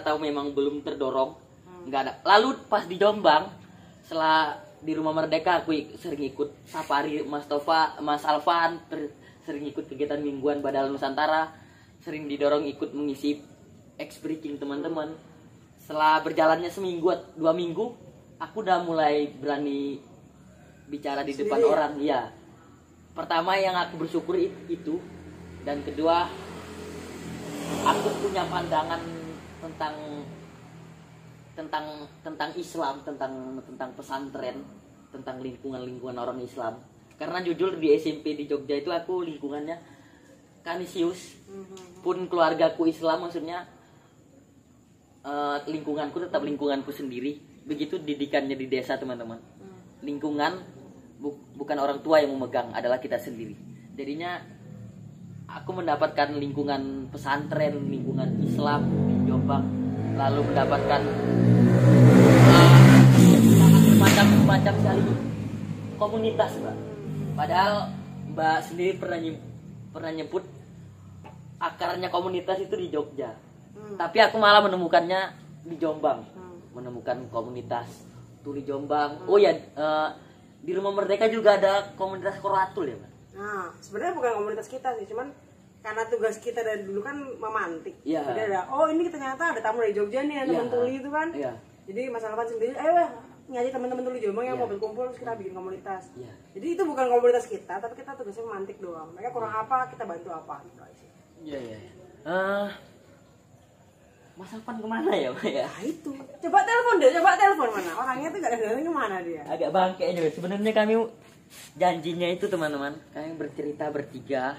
atau memang belum terdorong, nggak ada. Lalu pas di Jombang, setelah di Rumah Merdeka aku sering ikut safari Mas Tova, Mas Alvan, sering ikut kegiatan mingguan Badal Nusantara, sering didorong ikut mengisi ex-breaking teman-teman. Setelah berjalannya 1-2 minggu, aku udah mulai berani bicara di depan orang. Ya, pertama yang aku bersyukur itu, dan kedua aku punya pandangan tentang Islam, tentang pesantren, tentang lingkungan orang Islam. Karena jujur di SMP di Jogja itu aku lingkungannya Kanisius, pun keluargaku Islam, maksudnya lingkunganku tetap lingkunganku sendiri. Begitu didikannya di desa, teman-teman. Lingkungan bukan orang tua yang memegang, adalah kita sendiri. Jadinya aku mendapatkan lingkungan pesantren, lingkungan Islam di Jombang, lalu mendapatkan macam sekali komunitas, Mbak. Padahal Mbak sendiri pernah nyebut akarnya komunitas itu di Jogja. Tapi aku malah menemukannya di Jombang. Menemukan komunitas tuli Jombang. Oh ya, di Rumah Merdeka juga ada komunitas Koratul ya, Mbak. Nah, sebenarnya bukan komunitas kita sih, cuman karena tugas kita dari dulu kan memantik. Yeah. Jadi ada, oh ini ternyata ada tamu dari Jogja nih, teman tuli itu kan. Yeah. Jadi Mas Alvan sendiri, ayo ngajak teman-teman tuli Jombang yang mau berkumpul, terus kita bikin komunitas. Yeah. Jadi itu bukan komunitas kita, tapi kita tugasnya memantik doang. Mereka kurang apa, kita bantu apa gitu aja. Iya. Mas Alvan kemana ya, Pak ya? Nah itu, coba telepon mana? Orangnya tuh gak ada kemana dia? Agak bangke juga. Sebenarnya kami janjinya itu teman-teman, kami bercerita bertiga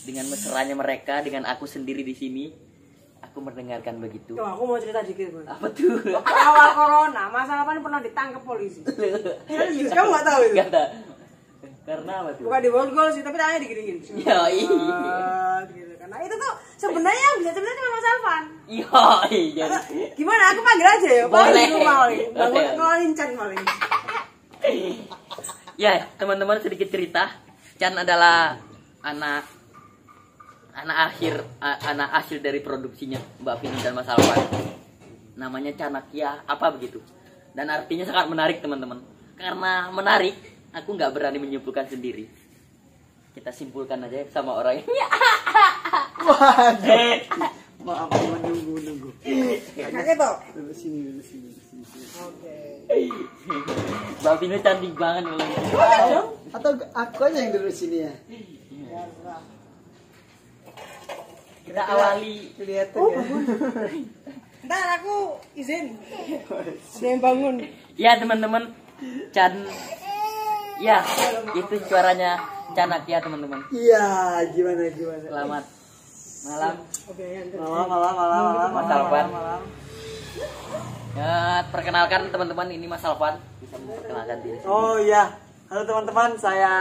dengan mesranya mereka, dengan aku sendiri di sini. Aku mendengarkan begitu. Tuh, aku mau cerita dikit, Bang. Apa tuh? Waktu awal corona, Mas Alvan pernah ditangkap polisi. Serius, kamu gak tahu itu? Gak tahu. Karena apa tuh? Bukan di borgol sih, tapi tangannya digini-gini. Iya, Gitu. Karena itu tuh sebenarnya yang bisa cerita cuma Mas Alvan. Iya. Gimana? Aku panggil aja ya. Boleh. Paling di rumah paling. Bangun Boleh. ngeluarin Chan paling. Ya, teman-teman sedikit cerita. Chan adalah anak hasil dari produksinya Mbak Vini dan Mas Alvan. Namanya Canakia apa begitu. Dan artinya sangat menarik teman-teman. Karena menarik, aku nggak berani menyimpulkan sendiri. Kita simpulkan aja sama orang ini. Maaf, menunggu. Kakek toh. Dulu sini. Oke. Mbak Vini cantik banget loh. Atau aku aja yang dulu sini ya. Kita awali. Kelihatan Oh, ya. bangun. Ntar aku izin. Ada yang bangun. Ya teman-teman, Chan. Ya, itu suaranya Canakia teman-teman. Iya, gimana? Selamat malam. Oke, yang Malam. Mas Alvan. Ya, perkenalkan teman-teman, ini Mas Alvan. Bisa memperkenalkan diri. Oh iya, halo teman-teman, saya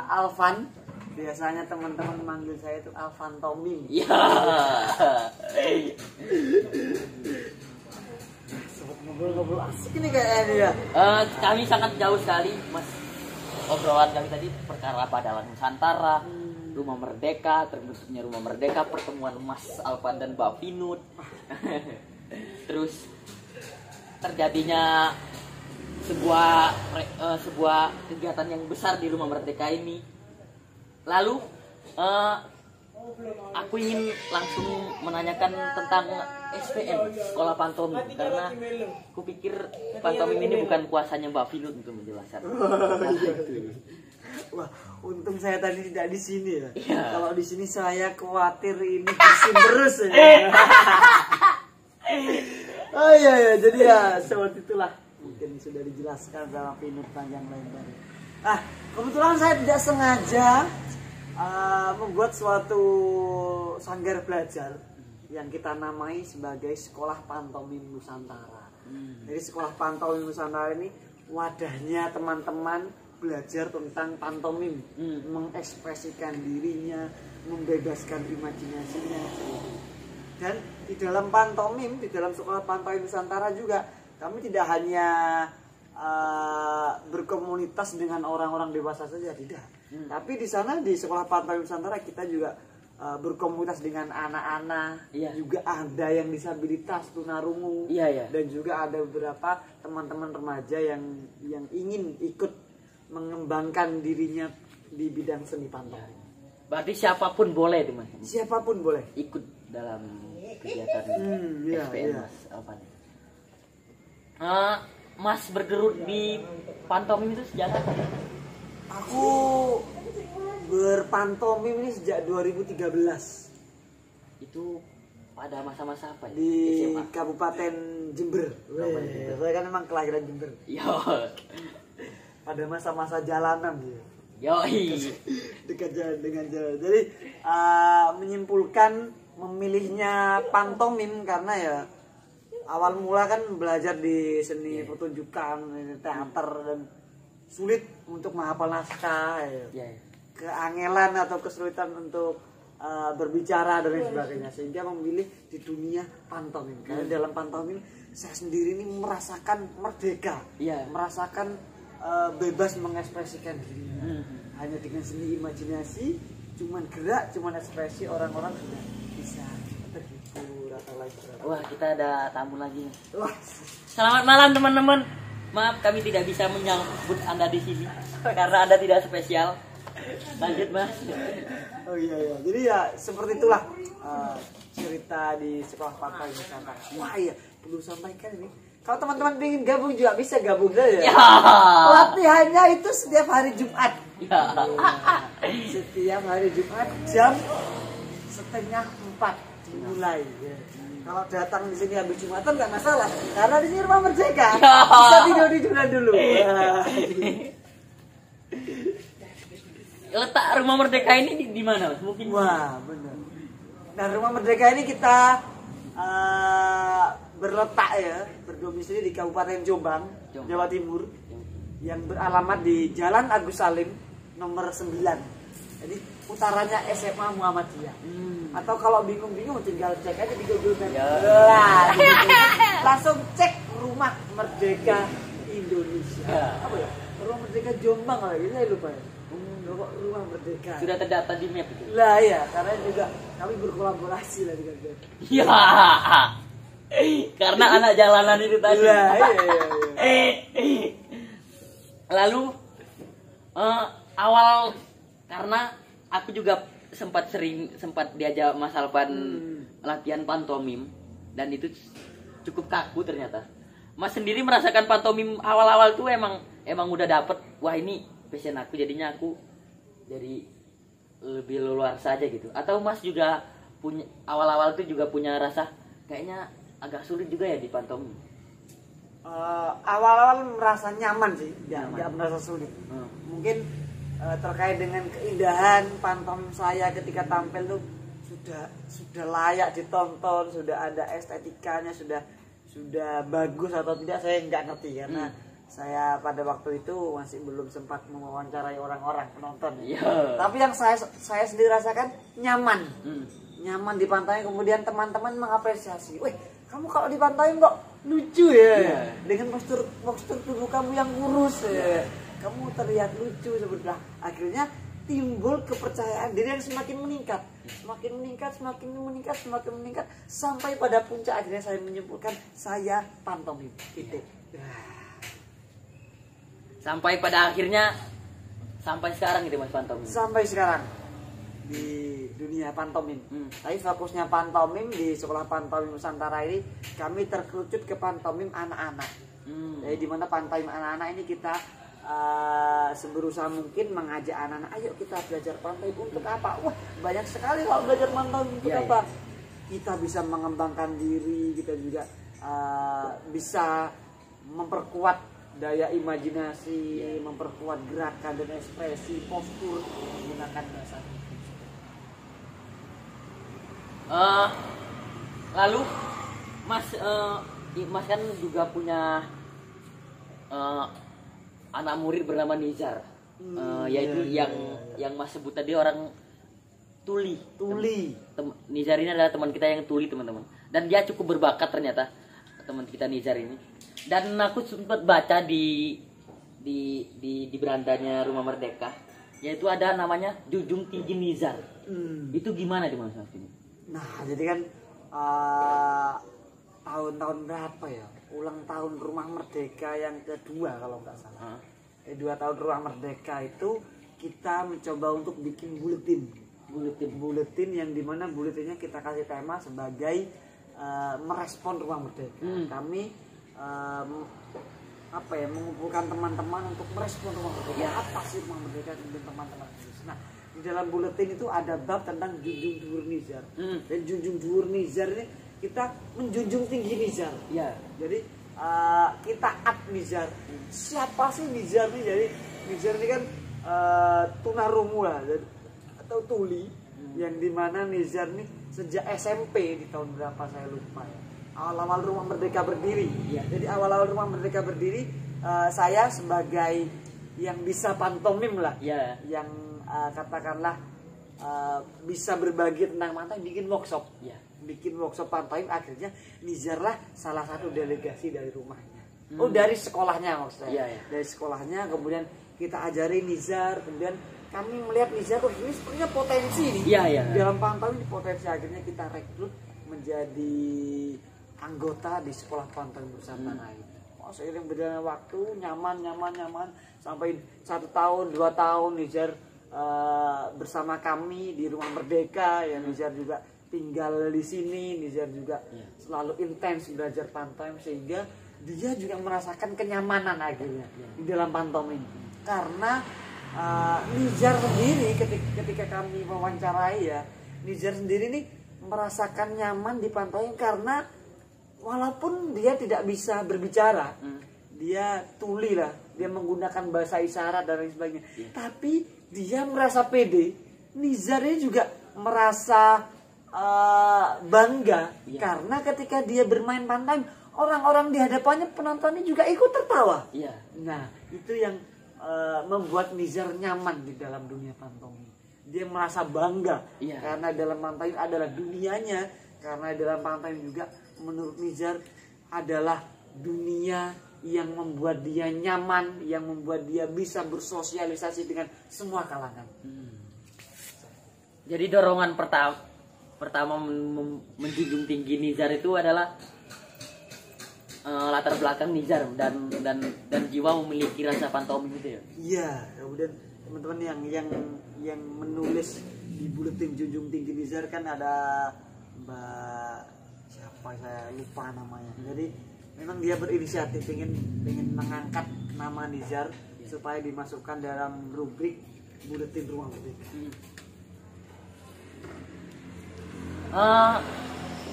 Alvan. Biasanya teman-teman manggil saya itu Alvan Tommy. Iya. Ngobrol asik ini kayaknya ya. Kami sangat jauh sekali, Mas. Obrolan kami tadi perkara Padalan Nusantara, Rumah Merdeka, terbentuknya Rumah Merdeka, pertemuan Mas Alvan dan Mbak Vinut. Terus terjadinya sebuah kegiatan yang besar di Rumah Merdeka ini. Lalu aku ingin langsung menanyakan tentang SPM, Sekolah Pantomim, karena aku pikir pantomim ini bukan kuasanya Mbak Vinut untuk menjelaskan. Wah, untung saya tadi tidak di sini ya. Iya. Kalau di sini saya khawatir ini bersin terus ya. Oh iya, jadi ya seperti itulah. Mungkin sudah dijelaskan sama Vinut panjang lebar. Kebetulan saya tidak sengaja membuat suatu sanggar belajar yang kita namai sebagai Sekolah Pantomim Nusantara. Jadi Sekolah Pantomim Nusantara ini wadahnya teman-teman belajar tentang pantomim, mengekspresikan dirinya, membebaskan imajinasinya. Dan di dalam pantomim, di dalam Sekolah Pantomim Nusantara juga kami tidak hanya berkomunitas dengan orang-orang dewasa saja, tidak. Tapi di sana di Sekolah Pantomim Nusantara kita juga berkomunitas dengan anak-anak, juga ada yang disabilitas tunarungu, dan juga ada beberapa teman-teman remaja yang ingin ikut mengembangkan dirinya di bidang seni pantomim. Berarti siapapun boleh teman-teman. Siapapun boleh Ikut dalam kegiatan SPM Mas Alvan. Mas bergerut di pantomim itu sejak kapan? Aku berpantomim ini sejak 2013 Itu pada masa-masa apa ya? di SMA? Kabupaten Jember. Saya kan memang kelahiran Jember. Yo. Pada masa-masa jalanan ya. Yoi. Dekat jalan dengan jalan. Jadi menyimpulkan memilihnya pantomim karena ya awal mula kan belajar di seni pertunjukan, teater, dan sulit untuk menghafal naskah, keangelan atau kesulitan untuk berbicara dan lain sebagainya, sehingga memilih di dunia pantomim. Karena dalam pantomim saya sendiri ini merasakan merdeka, merasakan bebas mengekspresikan diri, hanya dengan seni imajinasi, cuman gerak, cuman ekspresi, orang-orang sudah bisa terhibur atau lain sebagainya. Wah, kita ada tamu lagi. Wah, Selamat malam teman-teman. Maaf kami tidak bisa menyambut Anda di sini karena Anda tidak spesial. Lanjut Mas. oh iya. Jadi ya seperti itulah cerita di Sekolah Pantomim Nusantara. Wah iya, perlu sampaikan ini. Kalau teman-teman ingin gabung juga bisa gabung saja. Ya. Latihannya itu setiap hari Jumat. Ya. Setiap hari Jumat jam 3:30 dimulai. Ya. Kalau datang di sini habis Jumatan nggak masalah, karena di sini Rumah Merdeka. Bisa tidur di Jumat dulu. Letak Rumah Merdeka ini di mana, Mas? Mungkin. Wah, benar. Nah, Rumah Merdeka ini kita berletak ya, berdomisili di Kabupaten Jombang, Jawa Timur, yang beralamat di Jalan Agus Salim nomor 9. Jadi utaranya SMA Muhammadiyah. Atau kalau bingung-bingung tinggal cek aja di Google Maps. Lah, gitu. Langsung cek Rumah Merdeka Indonesia. Apa ya? Rumah Merdeka Jombang kalau gitu saya lupa ya. Rumah Merdeka. Sudah terdata di map itu. Lah ya, karena juga kami berkolaborasi lah dengan dia. Ya. Karena anak jalanan itu tadi. Lah, iya. Lalu awal karena aku juga sempat diajak Mas Alvan latihan pantomim dan itu cukup kaku ternyata. Mas sendiri merasakan pantomim awal-awal tuh emang udah dapet, wah ini passion aku, jadinya aku jadi lebih luar saja gitu. Atau Mas juga punya awal-awal tuh juga punya rasa kayaknya agak sulit juga ya di pantomim. Awal-awal merasa nyaman sih, nggak merasa sulit. Mungkin terkait dengan keindahan pantomim saya ketika tampil tuh sudah layak ditonton, sudah ada estetikanya, sudah bagus atau tidak saya nggak ngerti karena saya pada waktu itu masih belum sempat mewawancarai orang-orang penonton. Tapi yang saya sendiri rasakan nyaman, nyaman di pantomim. Kemudian teman-teman mengapresiasi, weh kamu kalau di pantomim kok lucu ya, dengan postur tubuh kamu yang kurus ya. Kamu terlihat lucu sebetulnya. Akhirnya timbul kepercayaan diri yang semakin meningkat, semakin meningkat sampai pada puncak akhirnya saya menyimpulkan saya pantomim. Sampai pada akhirnya sampai sekarang gitu Mas pantomim. Sampai sekarang di dunia pantomim. Tapi fokusnya pantomim di sekolah pantomim Nusantara ini kami terkerucut ke pantomim anak-anak. Jadi di mana pantomim anak-anak ini kita seberusaha mungkin mengajak anak-anak, ayo kita belajar pantomim untuk apa? Wah banyak sekali kalau belajar pantomim untuk apa? Kita bisa mengembangkan diri, kita juga bisa memperkuat daya imajinasi, memperkuat gerakan dan ekspresi, postur menggunakan bahasa. Lalu Mas kan juga punya anak murid bernama Nizar, yaitu yang Mas sebut tadi orang tuli. Nizar ini adalah teman kita yang tuli teman-teman, dan dia cukup berbakat ternyata teman kita Nizar ini. Dan aku sempat baca di berandanya Rumah Merdeka, yaitu ada namanya Junjung Tinggi Nizar. Itu gimana di Mas ini? Nah jadi kan tahun-tahun berapa ya? Ulang tahun Rumah Merdeka yang kedua kalau nggak salah. 2 tahun Rumah Merdeka itu kita mencoba untuk bikin buletin yang dimana buletinnya kita kasih tema sebagai merespon Rumah Merdeka. Kami mengumpulkan teman-teman untuk merespon Rumah Merdeka. Apa sih Rumah Merdeka dan teman-teman? Nah di dalam buletin itu ada bab tentang junjung dhuwur Nizar. Dan junjung dhuwur Nizar ini kita menjunjung tinggi Nizar. Jadi kita up Nizar. Siapa sih Nizar nih? Jadi Nizar ini kan tunarungu lah atau tuli, yang dimana Nizar nih sejak SMP di tahun berapa saya lupa ya. Awal-awal Rumah Merdeka berdiri. Jadi awal-awal Rumah Merdeka berdiri saya sebagai yang bisa pantomim lah, yang katakanlah bisa berbagi tentang pantomim, bikin workshop pantomim. Akhirnya Nizar lah salah satu delegasi dari rumahnya, dari sekolahnya maksudnya. Dari sekolahnya kemudian kita ajari Nizar, kemudian kami melihat Nizar kok ini sepertinya potensi nih dalam pantomim, potensi. Akhirnya kita rekrut menjadi anggota di sekolah pantomim Nusantara ini. Seiring berjalannya waktu nyaman sampai 1 tahun 2 tahun Nizar bersama kami di Rumah Merdeka. Ya Nizar juga tinggal di sini, Nizar juga selalu intens belajar pantomim sehingga dia juga merasakan kenyamanan akhirnya di dalam pantomim. Karena Nizar sendiri ketika kami mewawancarai ya, Nizar sendiri nih merasakan nyaman di pantai karena walaupun dia tidak bisa berbicara, dia tuli lah, dia menggunakan bahasa isyarat dan lain sebagainya, tapi dia merasa pede. Nizar ini juga merasa bangga karena ketika dia bermain pantomim, orang-orang di hadapannya, penontonnya juga ikut tertawa. Nah, itu yang membuat Nizar nyaman di dalam dunia pantomim. Dia merasa bangga karena dalam pantomim adalah dunianya, karena dalam pantomim juga menurut Nizar adalah dunia yang membuat dia nyaman, yang membuat dia bisa bersosialisasi dengan semua kalangan. Jadi dorongan pertama menjunjung tinggi Nizar itu adalah latar belakang Nizar dan jiwa memiliki rasa pantomim itu ya. Iya, kemudian teman-teman yang menulis di buletin junjung tinggi Nizar kan ada Mbak siapa, saya lupa namanya. Jadi memang dia berinisiatif ingin mengangkat nama Nizar supaya dimasukkan dalam rubrik buletin Ruang Merdeka.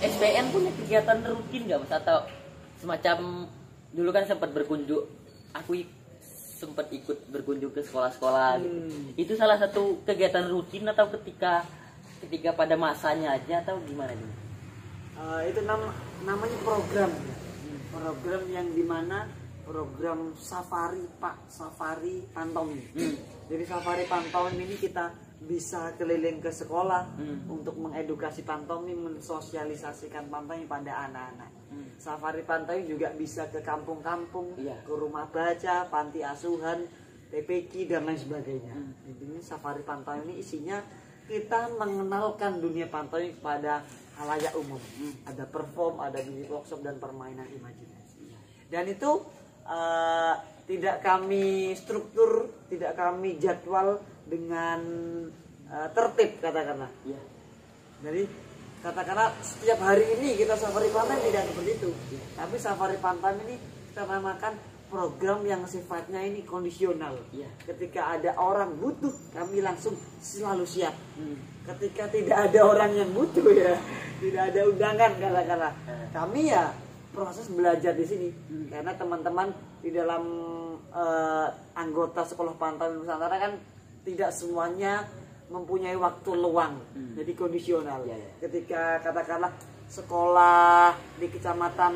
SPN punya kegiatan rutin nggak Mas, atau semacam dulu kan sempat berkunjung, aku sempat ikut berkunjung ke sekolah-sekolah gitu. Itu salah satu kegiatan rutin atau ketika pada masanya aja atau gimana nih? Itu namanya program yang dimana program safari pantomim. Jadi safari pantomim ini kita bisa keliling ke sekolah untuk mengedukasi pantomim, mensosialisasikan pantomim pada anak-anak. Safari pantomim juga bisa ke kampung-kampung, ke rumah baca, panti asuhan, TPQ dan lain sebagainya. Ini safari pantomim ini isinya kita mengenalkan dunia pantomim kepada halayak umum. Ada perform, ada music workshop dan permainan imajinasi. Dan itu tidak kami struktur, tidak kami jadwal dengan tertib katakanlah. Jadi katakanlah setiap hari ini kita safari pantomim, tidak seperti itu. Tapi safari pantomim ini kita namakan program yang sifatnya ini kondisional. Ketika ada orang butuh, kami langsung selalu siap. Ketika tidak ada orang yang butuh tidak ada undangan katakanlah, kami proses belajar di sini. Karena teman-teman di dalam anggota sekolah pantomim Nusantara kan tidak semuanya mempunyai waktu luang, jadi kondisional. Ketika katakanlah sekolah di kecamatan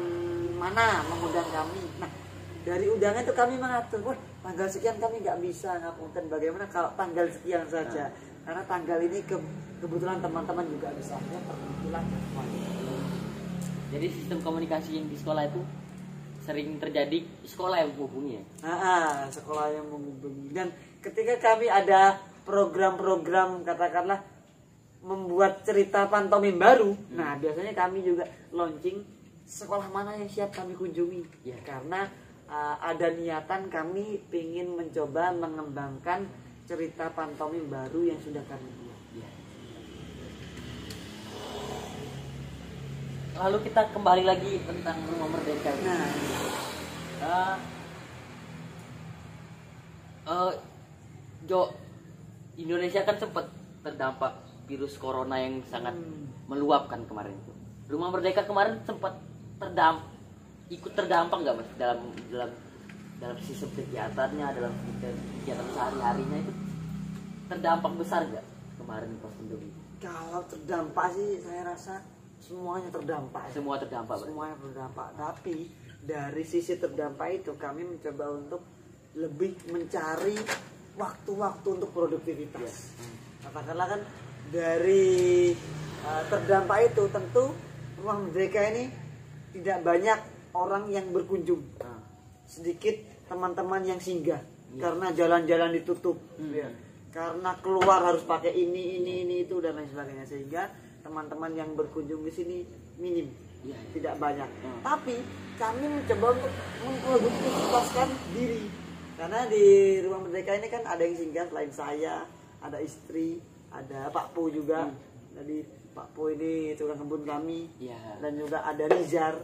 mana mengundang kami, nah dari undangan itu kami mengatur, wah tanggal sekian kami nggak bisa, ngapunten, bagaimana kalau tanggal sekian saja, karena tanggal ini kebetulan teman-teman juga bisa, kebetulan. Jadi sistem komunikasi yang di sekolah itu sering terjadi sekolah yang menghubungi ya? Sekolah yang menghubungi. Dan ketika kami ada program-program katakanlah membuat cerita pantomim baru, nah biasanya kami juga launching sekolah mana yang siap kami kunjungi. Karena ada niatan kami ingin mencoba mengembangkan cerita pantomim baru yang sudah kami buat. Lalu kita kembali lagi tentang Rumah Merdeka. Indonesia kan sempat terdampak virus corona yang sangat meluapkan kemarin itu. Rumah Merdeka kemarin sempat ikut terdampak nggak Mas dalam sistem kegiatannya, dalam kegiatan sehari-harinya itu terdampak besar nggak kemarin pas pandemi? Kalau terdampak sih saya rasa semuanya terdampak. Semuanya terdampak. Tapi dari sisi terdampak itu kami mencoba untuk lebih mencari waktu-waktu untuk produktivitas. Katakanlah kan dari terdampak itu tentu Rumah Merdeka ini tidak banyak orang yang berkunjung. Sedikit teman-teman yang singgah karena jalan-jalan ditutup. Karena keluar harus pakai ini itu dan lain sebagainya, sehingga teman-teman yang berkunjung di sini minim, tidak banyak. Tapi kami mencoba untuk memproduktivitaskan diri, karena di Rumah Merdeka ini kan ada yang singgah selain saya, ada istri, ada Pak Po juga. Jadi Pak Po ini tukang kebun kami, dan juga ada Nizar.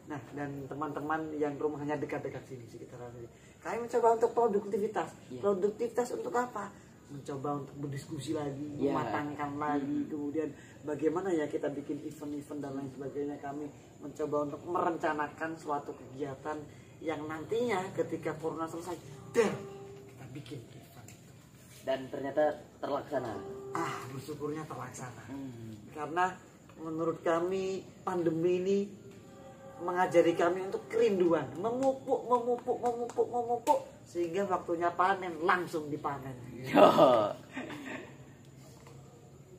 Nah, dan teman-teman yang rumahnya dekat-dekat sini sekitaran sini. Kami mencoba untuk produktivitas. Produktivitas untuk apa? mencoba untuk berdiskusi lagi, Ya. mematangkan lagi, kemudian bagaimana ya kita bikin event-event dan lain sebagainya. Kami mencoba untuk merencanakan suatu kegiatan yang nantinya ketika corona selesai, kita bikin event. Dan ternyata terlaksana. Bersyukurnya terlaksana. Karena menurut kami pandemi ini mengajari kami untuk kerinduan, memupuk sehingga waktunya panen langsung dipanen. Yo.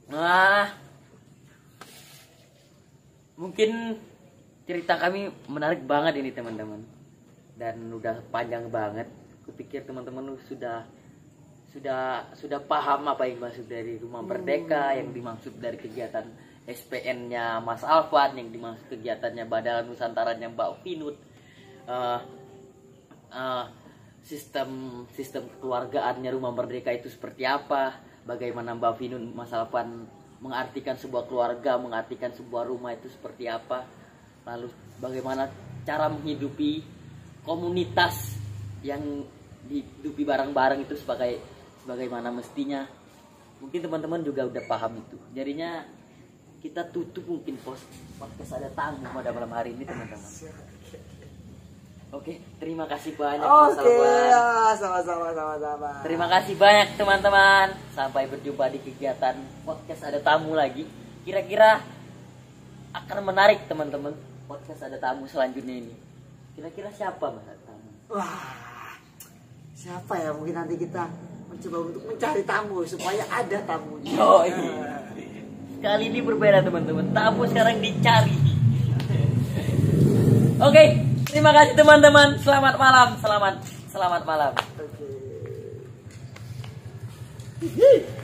Nah, mungkin cerita kami menarik banget ini teman-teman, dan udah panjang banget. Kupikir teman-teman sudah paham apa yang dimaksud dari Rumah Merdeka, yang dimaksud dari kegiatan SPN-nya Mas Alvan, yang dimaksud kegiatannya Badalan Nusantara-nya Mbak Vinut, sistem kekeluargaannya Rumah Merdeka itu seperti apa, bagaimana Mbak Vinut, Mas Alvan mengartikan sebuah keluarga, mengartikan sebuah rumah itu seperti apa, lalu bagaimana cara menghidupi komunitas yang dihidupi bareng-bareng itu sebagaimana mestinya. Mungkin teman-teman juga udah paham itu. Jadinya kita tutup mungkin podcast ada tamu pada malam hari ini teman-teman. Oke, terima kasih banyak Mas Alvan. Sama-sama. Terima kasih banyak teman-teman. Sampai berjumpa di kegiatan podcast ada tamu lagi. Kira-kira akan menarik teman-teman. Podcast ada tamu selanjutnya ini. Kira-kira siapa Mas tamu? Wah, siapa ya? Mungkin nanti kita mencoba untuk mencari tamu supaya ada tamunya. Kali ini berbeda teman-teman. Tamu sekarang dicari. Oke, terima kasih teman-teman. Selamat malam. Selamat malam. Oke.